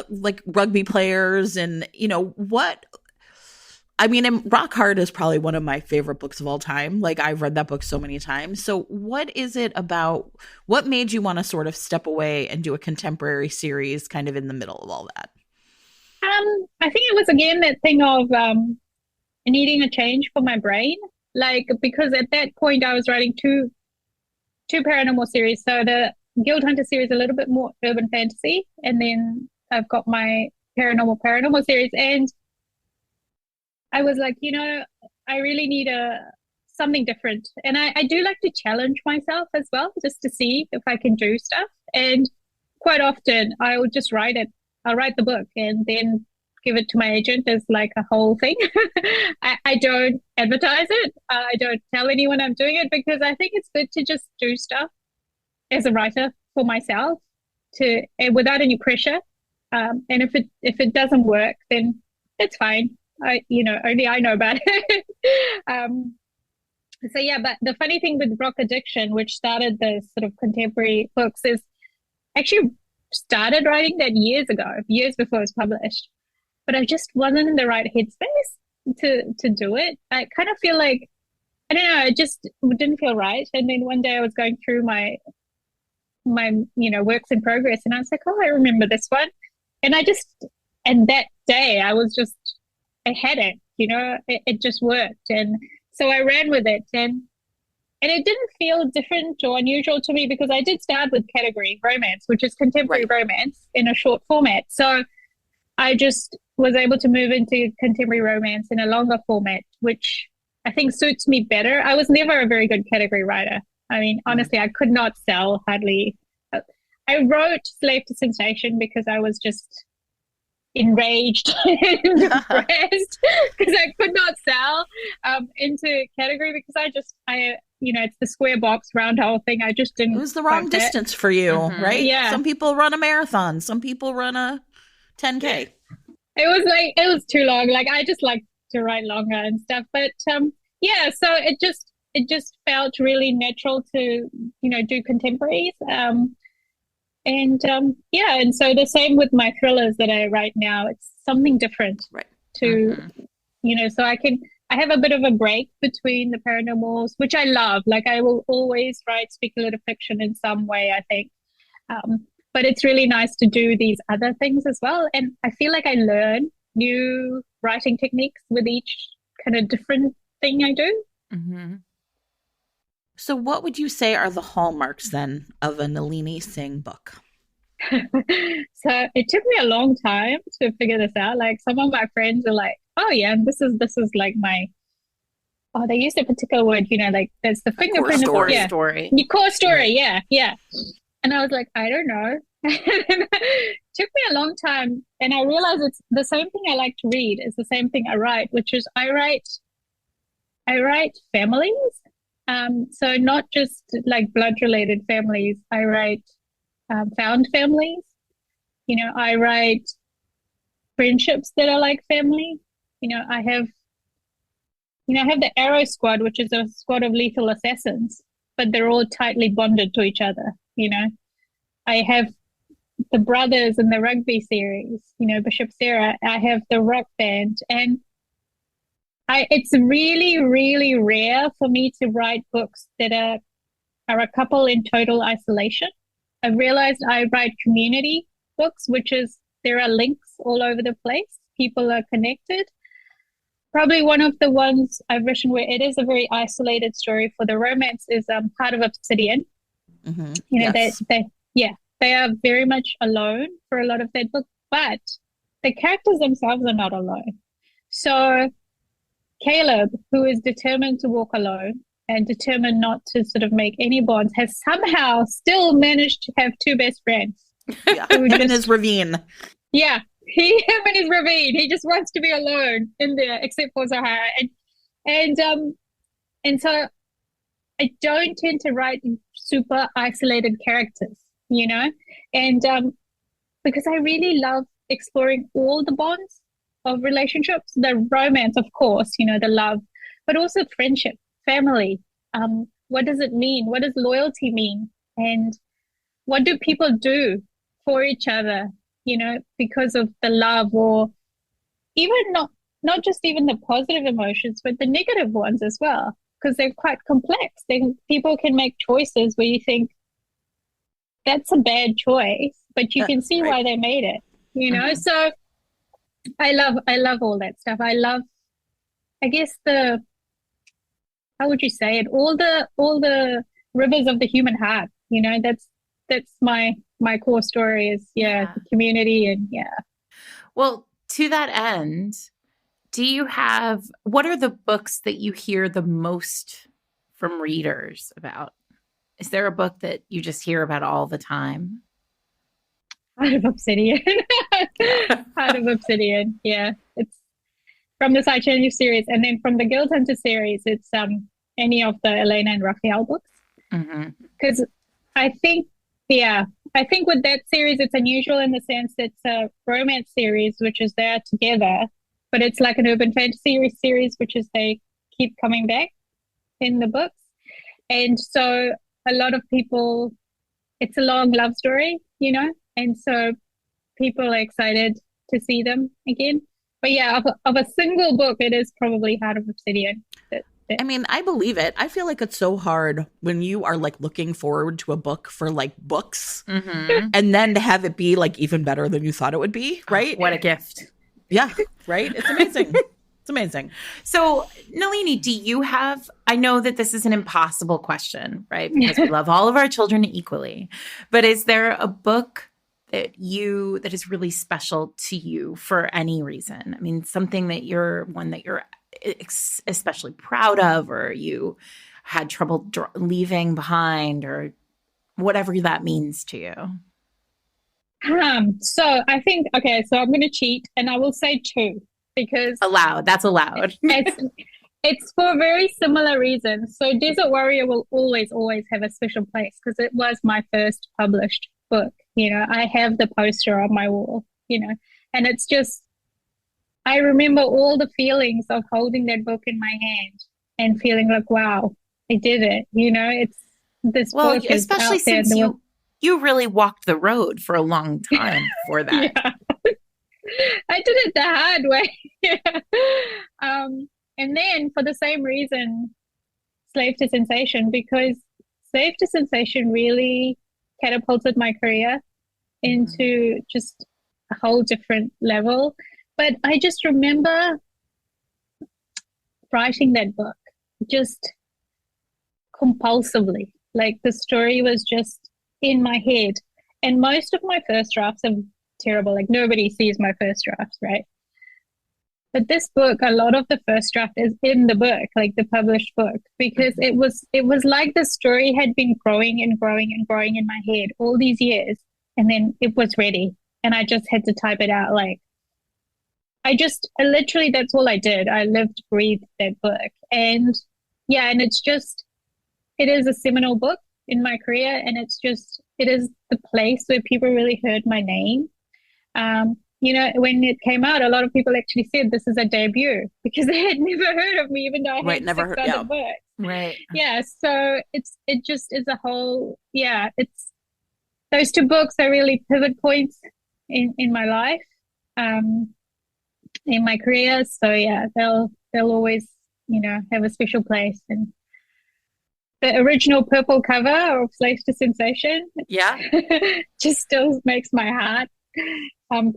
like rugby players and, you know, what... I mean, and Rock Hard is probably one of my favorite books of all time. Like, I've read that book so many times. So what is it about, what made you want to sort of step away and do a contemporary series kind of in the middle of all that? I think it was, again, that thing of needing a change for my brain. Like, because at that point I was writing two paranormal series. So the Guild Hunter series, a little bit more urban fantasy. And then I've got my paranormal series. And I was like, you know, I really need something different. And I do like to challenge myself as well, just to see if I can do stuff. And quite often I will just write it. I'll write the book and then give it to my agent as like a whole thing. I don't advertise it. I don't tell anyone I'm doing it because I think it's good to just do stuff as a writer for myself and without any pressure. And if it doesn't work, then it's fine. Only I know about it. So yeah, but the funny thing with Rock Addiction, which started the sort of contemporary books, is actually started writing that years before it was published. But I just wasn't in the right headspace to do it. I kind of feel like, I don't know, it just didn't feel right. And then one day I was going through my works in progress, and I was like, oh, I remember this one. And that day I had it, it just worked. And so I ran with it, and it didn't feel different or unusual to me because I did start with category romance, which is contemporary romance in a short format. So I just was able to move into contemporary romance in a longer format, which I think suits me better. I was never a very good category writer. I mean, honestly, I could not sell hardly. I wrote Slave to Sensation because I was just enraged and depressed because I could not sell into category because it's the square box round hole thing. I just didn't. It was the wrong distance for you, right? Yeah. Some people run a marathon. Some people run a 10K. It was too long. Like, I just like to write longer and stuff. But so it just felt really natural to, do contemporaries. And so the same with my thrillers that I write now. It's something different to, so I have a bit of a break between the paranormals, which I love. Like, I will always write speculative fiction in some way, I think. But it's really nice to do these other things as well. And I feel like I learn new writing techniques with each kind of different thing I do. Mm-hmm. So what would you say are the hallmarks then of a Nalini Singh book? So it took me a long time to figure this out. Like, some of my friends are like, oh yeah, this is like they used a particular word, like that's the fingerprint core story. Story. Your core story, yeah. And I was like, I don't know. It took me a long time. And I realized it's the same thing I like to read. It's the same thing I write, which is I write families. So not just like blood related families. I write found families. I write friendships that are like family. I have the Arrow Squad, which is a squad of lethal assassins, but they're all tightly bonded to each other. I have the brothers in the rugby series, Bishop Sarah. I have the rock band, and it's really, really rare for me to write books that are a couple in total isolation. I've realized I write community books, which is there are links all over the place. People are connected. Probably one of the ones I've written where it is a very isolated story for the romance is Heart of Obsidian. Mm-hmm. Yes. They are very much alone for a lot of that book, but the characters themselves are not alone. So Caleb, who is determined to walk alone and determined not to sort of make any bonds, has somehow still managed to have two best friends. Yeah, him and his ravine. Yeah, him and his ravine. He just wants to be alone in there, except for Zahara. And so I don't tend to write super isolated characters, and because I really love exploring all the bonds of relationships, the romance, of course, the love, but also friendship, family. What does it mean? What does loyalty mean? And what do people do for each other, because of the love, or even not just even the positive emotions, but the negative ones as well, because they're quite complex. People can make choices where you think that's a bad choice, but you can see why they made it, Mm-hmm. So I love all that stuff. I love, I guess, how would you say it? All the rivers of the human heart, that's my core story is, the community, and Well, to that end, what are the books that you hear the most from readers about? Is there a book that you just hear about all the time? Heart of Obsidian. Heart of Obsidian. Yeah. It's from the Side Challenge series. And then from the Guild Hunter series, it's any of the Elena and Raphael books. Because I think with that series, it's unusual in the sense it's a romance series, which is there together, but it's like an urban fantasy series, which is they keep coming back in the books. And so a lot of people, it's a long love story, and so people are excited to see them again. But yeah, of a single book, it is probably Heart of Obsidian. I mean, I believe it. I feel like it's so hard when you are like looking forward to a book for like books, and then to have it be like even better than you thought it would be, right? Oh, what a gift. Yeah, right? It's amazing. It's amazing. So, Nalini, I know that this is an impossible question, right? Because we love all of our children equally. But is there a book that is really special to you for any reason? I mean, something that you're especially proud of, or you had trouble leaving behind, or whatever that means to you? So I think, okay, so I'm going to cheat and I will say two, because that's allowed. it's for very similar reasons. So Desert Warrior will always have a special place because it was my first published book. I have the poster on my wall, and it's just, I remember all the feelings of holding that book in my hand and feeling like, wow, I did it. It's this book is especially out there. Since you really walked the road for a long time for that. Yeah. I did it the hard way. And then for the same reason, Slave to Sensation, because Slave to Sensation really catapulted my career into just a whole different level. But I just remember writing that book just compulsively. Like the story was just in my head. And most of my first drafts are terrible. Like nobody sees my first drafts, right? But this book, a lot of the first draft is in the book, like the published book, because it was like the story had been growing and growing and growing in my head all these years, and then it was ready, and I just had to type it out. Like I literally, that's all I did. I lived, breathed that book, and yeah, and it is a seminal book in my career, and it is the place where people really heard my name. When it came out, a lot of people actually said this is a debut because they had never heard of me, even though I had never six heard, other books. Right. Yeah, so it just is a whole, yeah, it's those two books are really pivot points in my life, in my career. So yeah, they'll always, have a special place. And the original purple cover of Slaves to Sensation, Yeah. just still makes my heart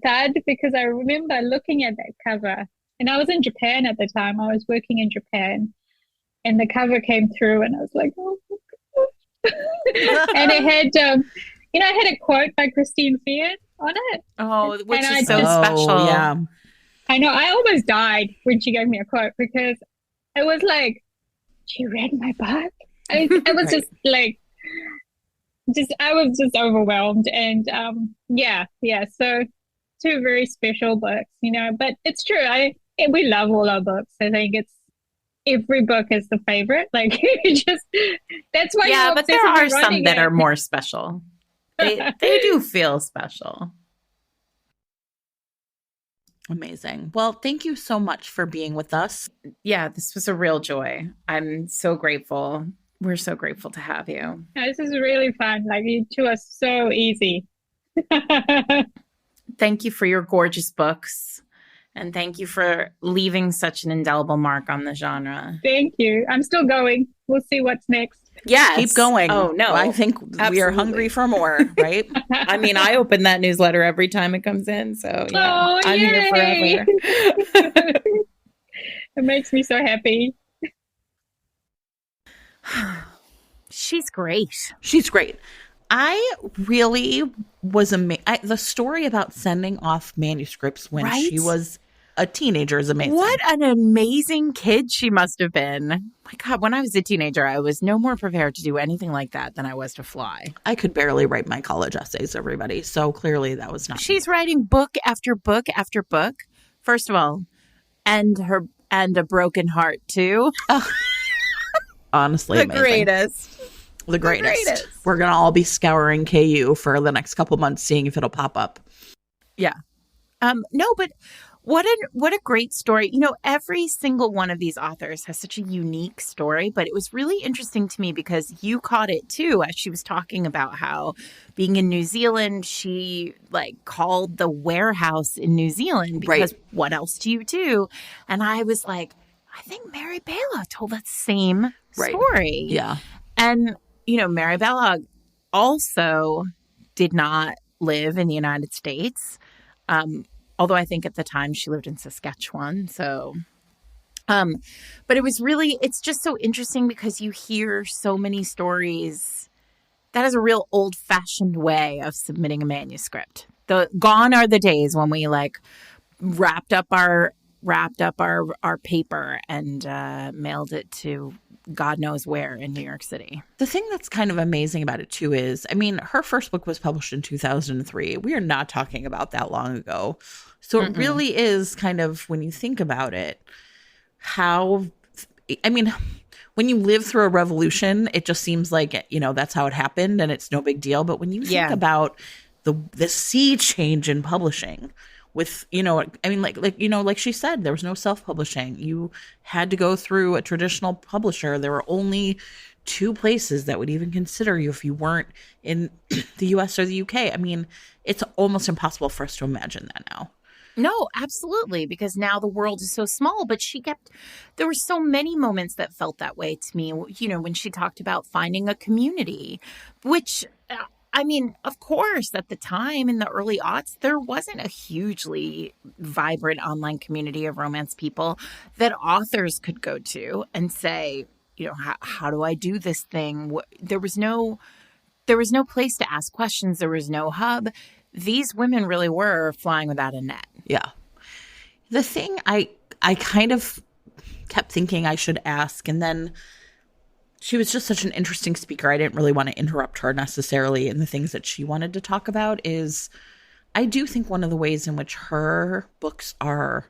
sad, because I remember looking at that cover, and I was in Japan at the time. I was working in Japan, and the cover came through, and I was like, oh my God. And it had, it had a quote by Christine Feard on it. Oh, which And is so special. Yeah. I know. I almost died when she gave me a quote, because it was like, she read my book. I was Right. just like, I was just overwhelmed. And yeah. So two very special books, but it's true. We love all our books. I think every book is the favorite. Like, that's why. Yeah, you're but there are obsessively some running that it. are more special. They do feel special. Amazing. Well, thank you so much for being with us. Yeah, this was a real joy. I'm so grateful. We're so grateful to have you. This is really fun. Like, you two are so easy. Thank you for your gorgeous books. And thank you for leaving such an indelible mark on the genre. Thank you. I'm still going. We'll see what's next. Yes. Keep going. Oh, no. I think we are Absolutely. hungry for more, right? I mean, I open that newsletter every time it comes in. So, yeah, Oh, I'm here yay. forever. It makes me so happy. She's great. She's great. I really was amazed. The story about sending off manuscripts when Right? she was a teenager is amazing. What an amazing kid she must have been. My God, when I was a teenager, I was no more prepared to do anything like that than I was to fly. I could barely write my college essays, everybody. So clearly that was not. She's writing book after book after book. First of all, and a broken heart too. Honestly The amazing. greatest. The greatest. greatest. We're going to all be scouring KU for the next couple months, seeing if it'll pop up. Yeah. No, but what a great story. Every single one of these authors has such a unique story, but it was really interesting to me because you caught it too, as she was talking about how being in New Zealand, she called the warehouse in New Zealand because what else do you do? And I was like, I think Mary Bela told that same story. Yeah. And, Mary Bela also did not live in the United States. Although I think at the time she lived in Saskatchewan. So, but it's just so interesting because you hear so many stories. That is a real old fashioned way of submitting a manuscript. Gone are the days when we wrapped up our paper and mailed it to God knows where in New York City. The thing that's kind of amazing about it too is, her first book was published in 2003. We are not talking about that long ago. So it really is kind of, when you think about it, when you live through a revolution, it just seems like, that's how it happened and it's no big deal. But when you think about the sea change in publishing, with, like she said, there was no self-publishing. You had to go through a traditional publisher. There were only two places that would even consider you if you weren't in the US or the UK. It's almost impossible for us to imagine that now. No, absolutely, because now the world is so small, but there were so many moments that felt that way to me, when she talked about finding a community, which of course, at the time in the early aughts, there wasn't a hugely vibrant online community of romance people that authors could go to and say, how do I do this thing? There was no place to ask questions. There was no hub. These women really were flying without a net. Yeah. The thing I I kind of kept thinking I should ask. And then she was just such an interesting speaker. I didn't really want to interrupt her necessarily. And the things that she wanted to talk about is, I do think one of the ways in which her books are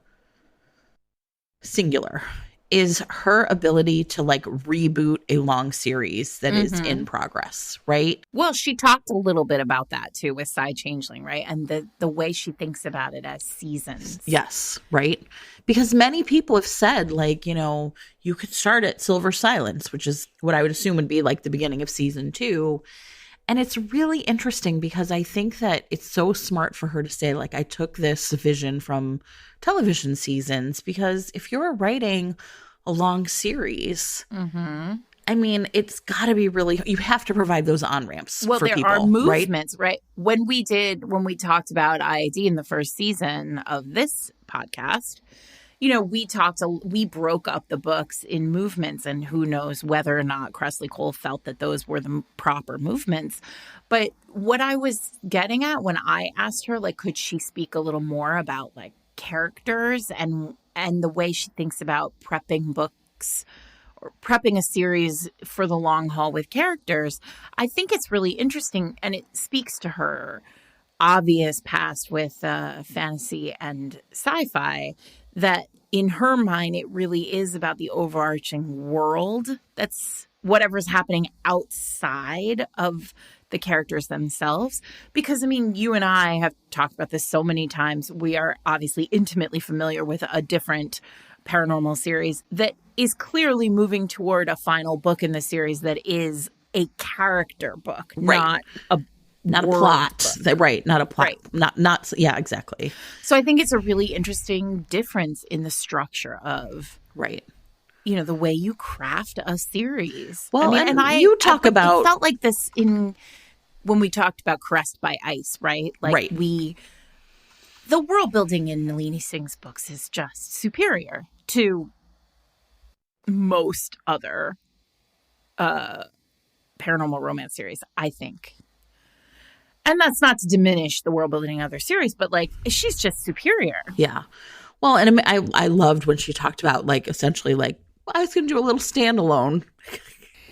singular is her ability to like reboot a long series that is in progress, right? Well, she talked a little bit about that too with Side Changeling, right? And the way she thinks about it as seasons. Yes, right? Because many people have said, like, you know, you could start at Silver Silence, which is what I would assume would be like the beginning of season 2. And it's really interesting because I think that it's so smart for her to say, like, I took this vision from television seasons, because if you're writing a long series, I mean, it's got to be really, you have to provide those on-ramps for people. Well, there are movements, right? When we talked about IAD in the first season of this podcast, you know, we broke up the books in movements, and who knows whether or not Cressley Cole felt that those were the proper movements. But what I was getting at when I asked her, like, could she speak a little more about like characters and the way she thinks about prepping books or prepping a series for the long haul with characters, I think it's really interesting, and it speaks to her obvious past with fantasy and sci-fi, that in her mind, it really is about the overarching world. That's whatever's happening outside of the characters themselves. Because, I mean, you and I have talked about this so many times. We are obviously intimately familiar with a different paranormal series that is clearly moving toward a final book in the series that is a character book, right. not a plot, right? Not a plot, right. not. Yeah, exactly. So I think it's a really interesting difference in the structure of, right, you know, the way you craft a series. Well, I mean, you talk about, it felt like this when we talked about Caressed by Ice, right? Like right. The world building in Nalini Singh's books is just superior to most other paranormal romance series, I think. And that's not to diminish the world building in other series, but like, she's just superior. Yeah. Well, and I loved when she talked about, like, essentially, like, well, I was going to do a little standalone.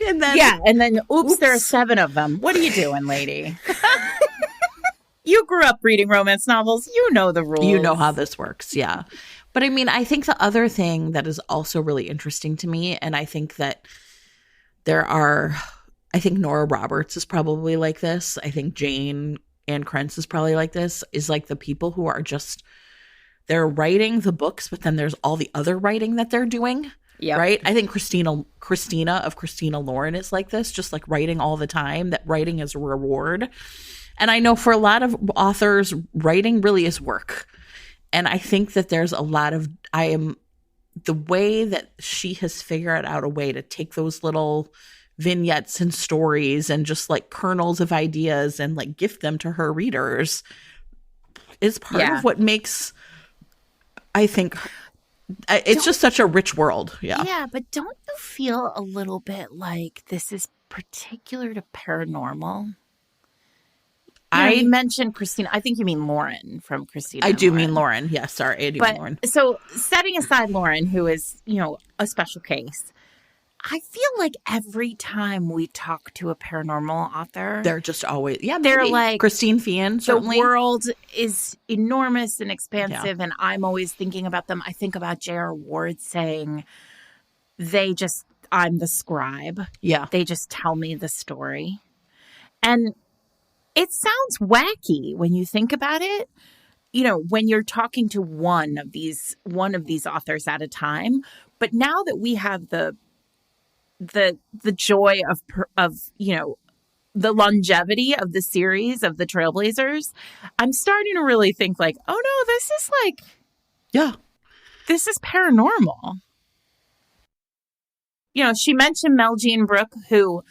And then, oops, there are 7 of them. What are you doing, lady? You grew up reading romance novels. You know the rules. You know how this works. Yeah. But I mean, I think the other thing that is also really interesting to me, and I think that I think Nora Roberts is probably like this. I think Jane Ann Krentz is probably like this, is like the people who are just, they're writing the books, but then there's all the other writing that they're doing. Yep. Right. I think Christina of Christina Lauren is like this, just like writing all the time, that writing is a reward. And I know for a lot of authors, writing really is work. And I think that there's a lot of, the way that she has figured out a way to take those little vignettes and stories and just like kernels of ideas and like gift them to her readers is part of what makes, I think, it's just such a rich world. Yeah. Yeah, but don't you feel a little bit like this is particular to paranormal? You mentioned Christina. I think you mean Lauren from Christina. I do mean Lauren. Yeah, sorry. I do mean Lauren. So setting aside Lauren, who is, you know, a special case, I feel like every time we talk to a paranormal author, they're just always, they're like, Christine Feehan, certainly. The world is enormous and expansive, and I'm always thinking about them. I think about J.R. Ward saying, I'm the scribe. Yeah. They just tell me the story. And it sounds wacky when you think about it. You know, when you're talking to one of these authors at a time. But now that we have the joy of, you know, the longevity of the series of the Trailblazers, I'm starting to really think like, oh no, this is paranormal. You know, she mentioned Mel Jean Brooke, who,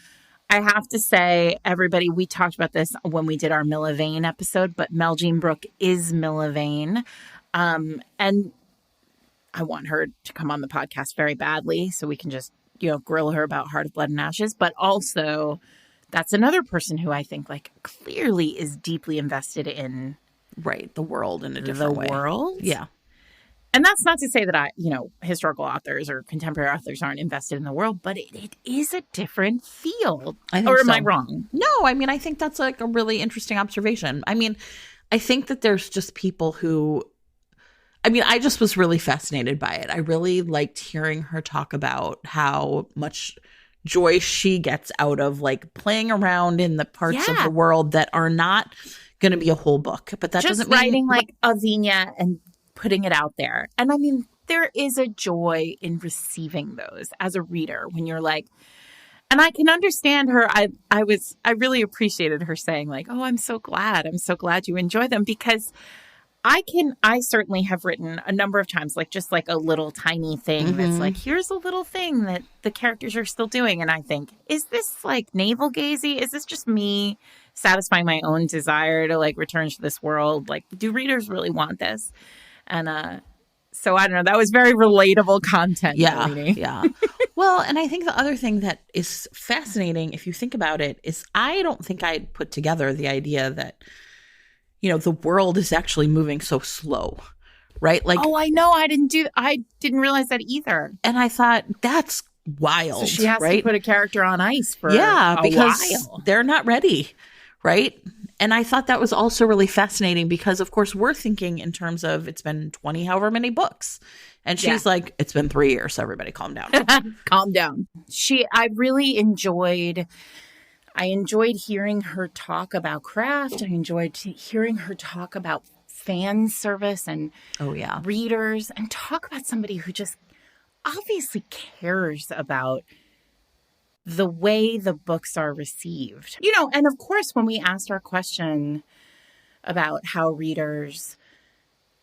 I have to say, everybody, we talked about this when we did our Milla Vane episode, but Mel Jean Brooke is Milla Vane. And I want her to come on the podcast very badly so we can just, you know, grill her about Heart of Blood and Ashes. But also, that's another person who I think, like, clearly is deeply invested in the world in a different way. The world? Yeah. And that's not to say that historical authors or contemporary authors aren't invested in the world, but it is a different field. I think Or am so. I wrong? No, I mean, I think that's like a really interesting observation. I mean, I think that there's just people who, I mean, I just was really fascinated by it. I really liked hearing her talk about how much joy she gets out of like playing around in the parts of the world that are not going to be a whole book. But that Just doesn't mean writing like a vignette and putting it out there. And I mean, there is a joy in receiving those as a reader when you're like, and I can understand her. I really appreciated her saying like, oh, I'm so glad you enjoy them, because I certainly have written a number of times, like just like a little tiny thing that's like, here's a little thing that the characters are still doing. And I think, is this like navel gazing? Is this just me satisfying my own desire to like return to this world? Like, do readers really want this? And so I don't know. That was very relatable content. Yeah. Nalini. Yeah. Well, and I think the other thing that is fascinating, if you think about it, is I don't think I'd put together the idea that, you know, the world is actually moving so slow, right? Like, oh, I know. I didn't realize that either. and I thought that's wild. So she has right? to put a character on ice for because while. they're not ready, right? And I thought that was also really fascinating because, of course, we're thinking in terms of it's been 20 however many books. And she's like, it's been 3 years, so everybody calm down. Calm down. I really enjoyed hearing her talk about craft. I enjoyed hearing her talk about fan service and readers, and talk about somebody who just obviously cares about the way the books are received. You know, and of course, when we asked our question about how readers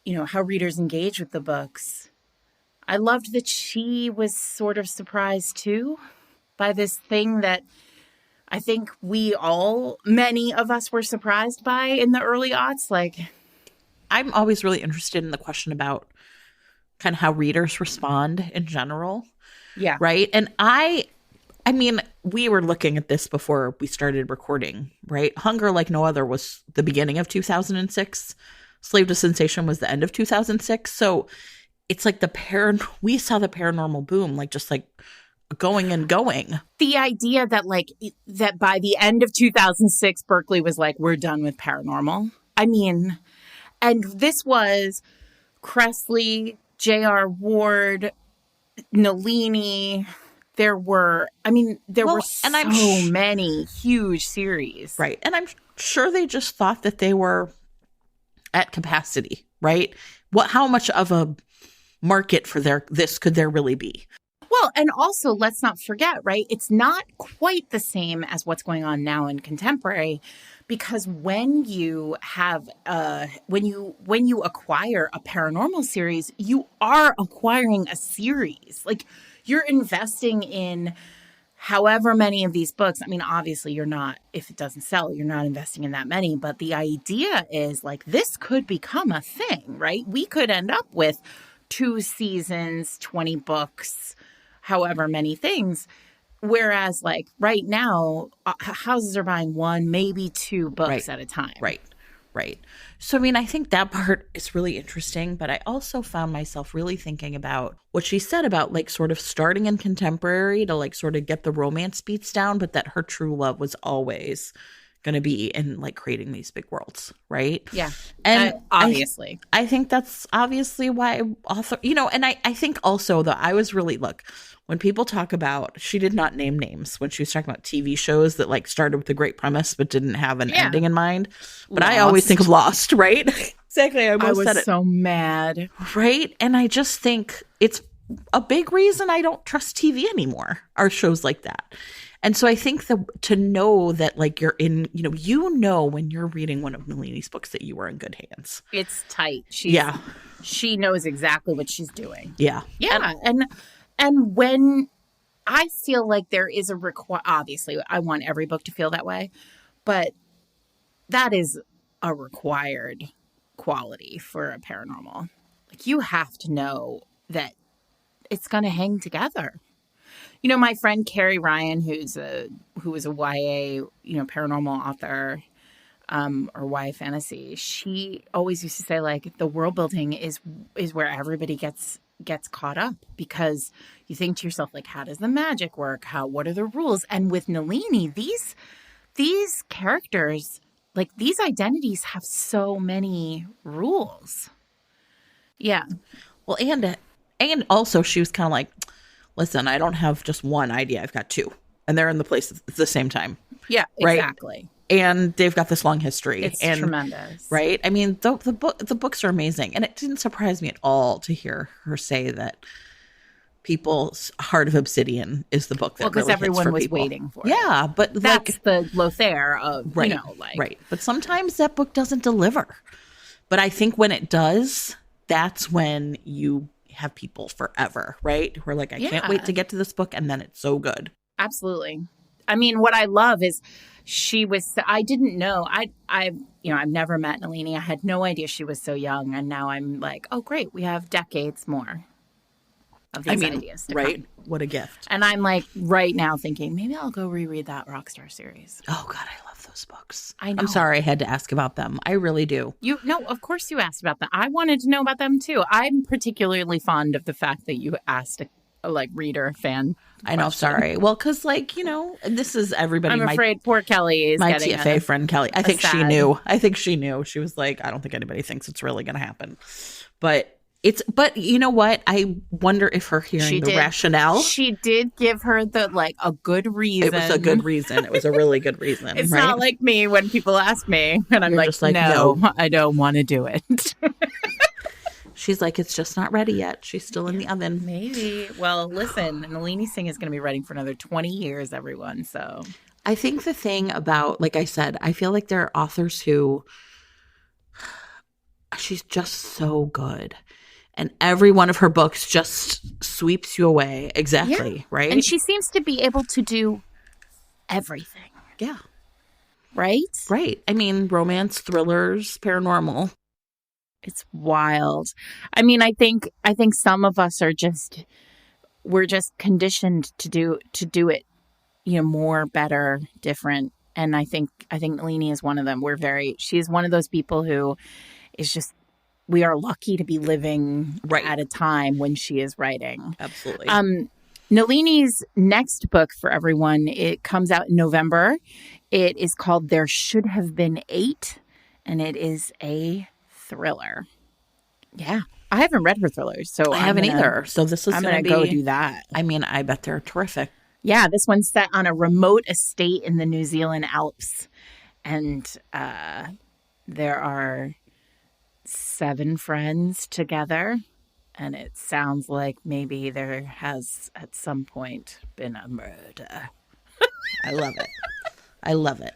engage with the books, I loved that she was sort of surprised too by this thing that I think many of us were surprised by in the early aughts. Like, I'm always really interested in the question about kind of how readers respond in general. Yeah. Right. And I mean, we were looking at this before we started recording, right? Hunger Like No Other was the beginning of 2006. Slave to Sensation was the end of 2006. So it's like we saw the paranormal boom, like just like going and going. The idea that that by the end of 2006, Berkeley was like, we're done with paranormal. I mean, and this was Cressley, J.R. Ward, Nalini. There were so many huge series. Right. And I'm sure they just thought that they were at capacity, right? How much of a market for this could there really be? Well, and also let's not forget, right? It's not quite the same as what's going on now in contemporary, because when you have when you acquire a paranormal series, you are acquiring a series. Like, you're investing in however many of these books. I mean, obviously you're not, if it doesn't sell, you're not investing in that many, but the idea is like, this could become a thing, right? We could end up with 2 seasons, 20 books, however many things. Whereas like right now, houses are buying 1, maybe 2 books at a time. Right. So, I mean, I think that part is really interesting, but I also found myself really thinking about what she said about like sort of starting in contemporary to like sort of get the romance beats down, but that her true love was always going to be in like creating these big worlds, right? Yeah. And obviously. I think that's obviously why and I think also that I was really, when people talk about, she did not name names when she was talking about TV shows that like started with a great premise but didn't have an ending in mind. But Lost. I always think of Lost, right? Exactly. I almost said it. I was so mad. Right? And I just think it's a big reason I don't trust TV anymore, are shows like that. And so I think to know that like you're in, when you're reading one of Nalini's books that you are in good hands. It's tight. She knows exactly what she's doing. Yeah. Yeah. And when I feel like there is obviously I want every book to feel that way, but that is a required quality for a paranormal. Like, you have to know that it's going to hang together. You know, my friend Carrie Ryan, who was a YA, paranormal author, or YA fantasy, she always used to say, like, the world building is where everybody gets caught up, because you think to yourself, like, how does the magic work? What are the rules? And with Nalini, these characters, like, these identities have so many rules. Yeah. Well, and also she was kind of like, listen, I don't have just one idea. I've got two. And they're in the place at the same time. Yeah, right? Exactly. And they've got this long history. It's tremendous. Right? I mean, the books are amazing. And it didn't surprise me at all to hear her say that People's Heart of Obsidian is the book that because really everyone hits for was people. waiting for it. Yeah, but that's the Lothair of, right, right. But sometimes that book doesn't deliver. But I think when it does, that's when you have people forever, right? Who are like, I can't wait to get to this book, and then it's so good. Absolutely. I mean, what I love is I didn't know. I've never met Nalini. I had no idea she was so young. And now I'm like, oh, great. We have decades more of these ideas to right? come. What a gift. And I'm like right now thinking, maybe I'll go reread that Rockstar series. Oh, God, I love those books. I know. I'm sorry I had to ask about them. I really do. No, of course you asked about them. I wanted to know about them, too. I'm particularly fond of the fact that you asked a reader, fan. I know, sorry. Well, because, this is everybody. I'm afraid poor Kelly is my getting TFA friend Kelly. I think she knew. She was like, I don't think anybody thinks it's really going to happen. But you know what? I wonder if her hearing the rationale. She did give her a good reason. It was a good reason. It was a really good reason. It's not like me when people ask me and I'm just like, no, I don't want to do it. She's like, it's just not ready yet. She's still in the oven. Maybe. Well, listen, Nalini Singh is going to be writing for another 20 years, everyone. So I think the thing about, like I said, I feel like there are authors who, she's just so good. And every one of her books just sweeps you away. Exactly. Right. And she seems to be able to do everything. Yeah. Right? Right. I mean, romance, thrillers, paranormal. It's wild. I mean, I think some of us we're just conditioned to do it, more, better, different. And I think Nalini is one of them. She's one of those people who is just, we are lucky to be living at a time when she is writing. Absolutely. Nalini's next book for everyone, it comes out in November. It is called There Should Have Been 8, and it is a thriller. Yeah. I haven't read her thrillers, so I haven't either. So this is I'm going to go do that. I mean, I bet they're terrific. Yeah, this one's set on a remote estate in the New Zealand Alps. And there are 7 friends together. And it sounds like maybe there has at some point been a murder. I love it. I love it.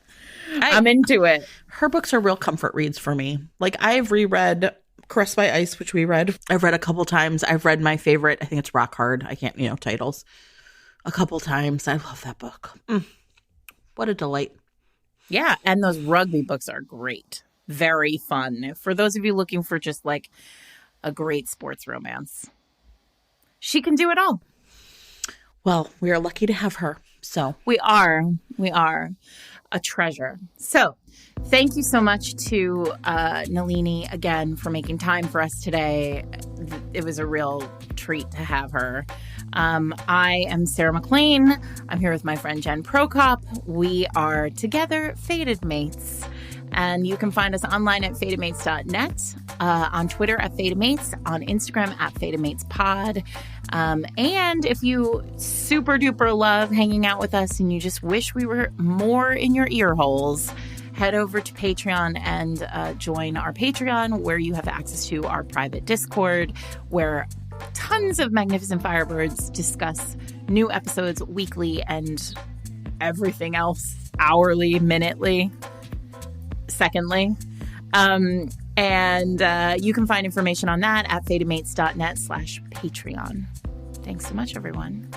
I'm into it. Her books are real comfort reads for me. Like, I've reread Caressed by Ice, which we read. I've read a couple times. I've read my favorite. I think it's Rock Hard. I can't, titles. A couple times. I love that book. What a delight. Yeah. And those rugby books are great. Very fun. For those of you looking for just like a great sports romance. She can do it all. Well, we are lucky to have her. So we are a treasure. So thank you so much to Nalini again for making time for us today. It was a real treat to have her. I am Sarah McLean. I'm here with my friend Jen Prokop. We are together Fated Mates. And you can find us online at fatedmates.net, on Twitter at fatedmates, on Instagram at fatedmatespod. And if you super duper love hanging out with us and you just wish we were more in your ear holes, head over to Patreon and join our Patreon, where you have access to our private Discord, where tons of magnificent Firebirds discuss new episodes weekly and everything else hourly, minutely, secondly. And you can find information on that at fatedmates.net/Patreon. Thanks so much, everyone.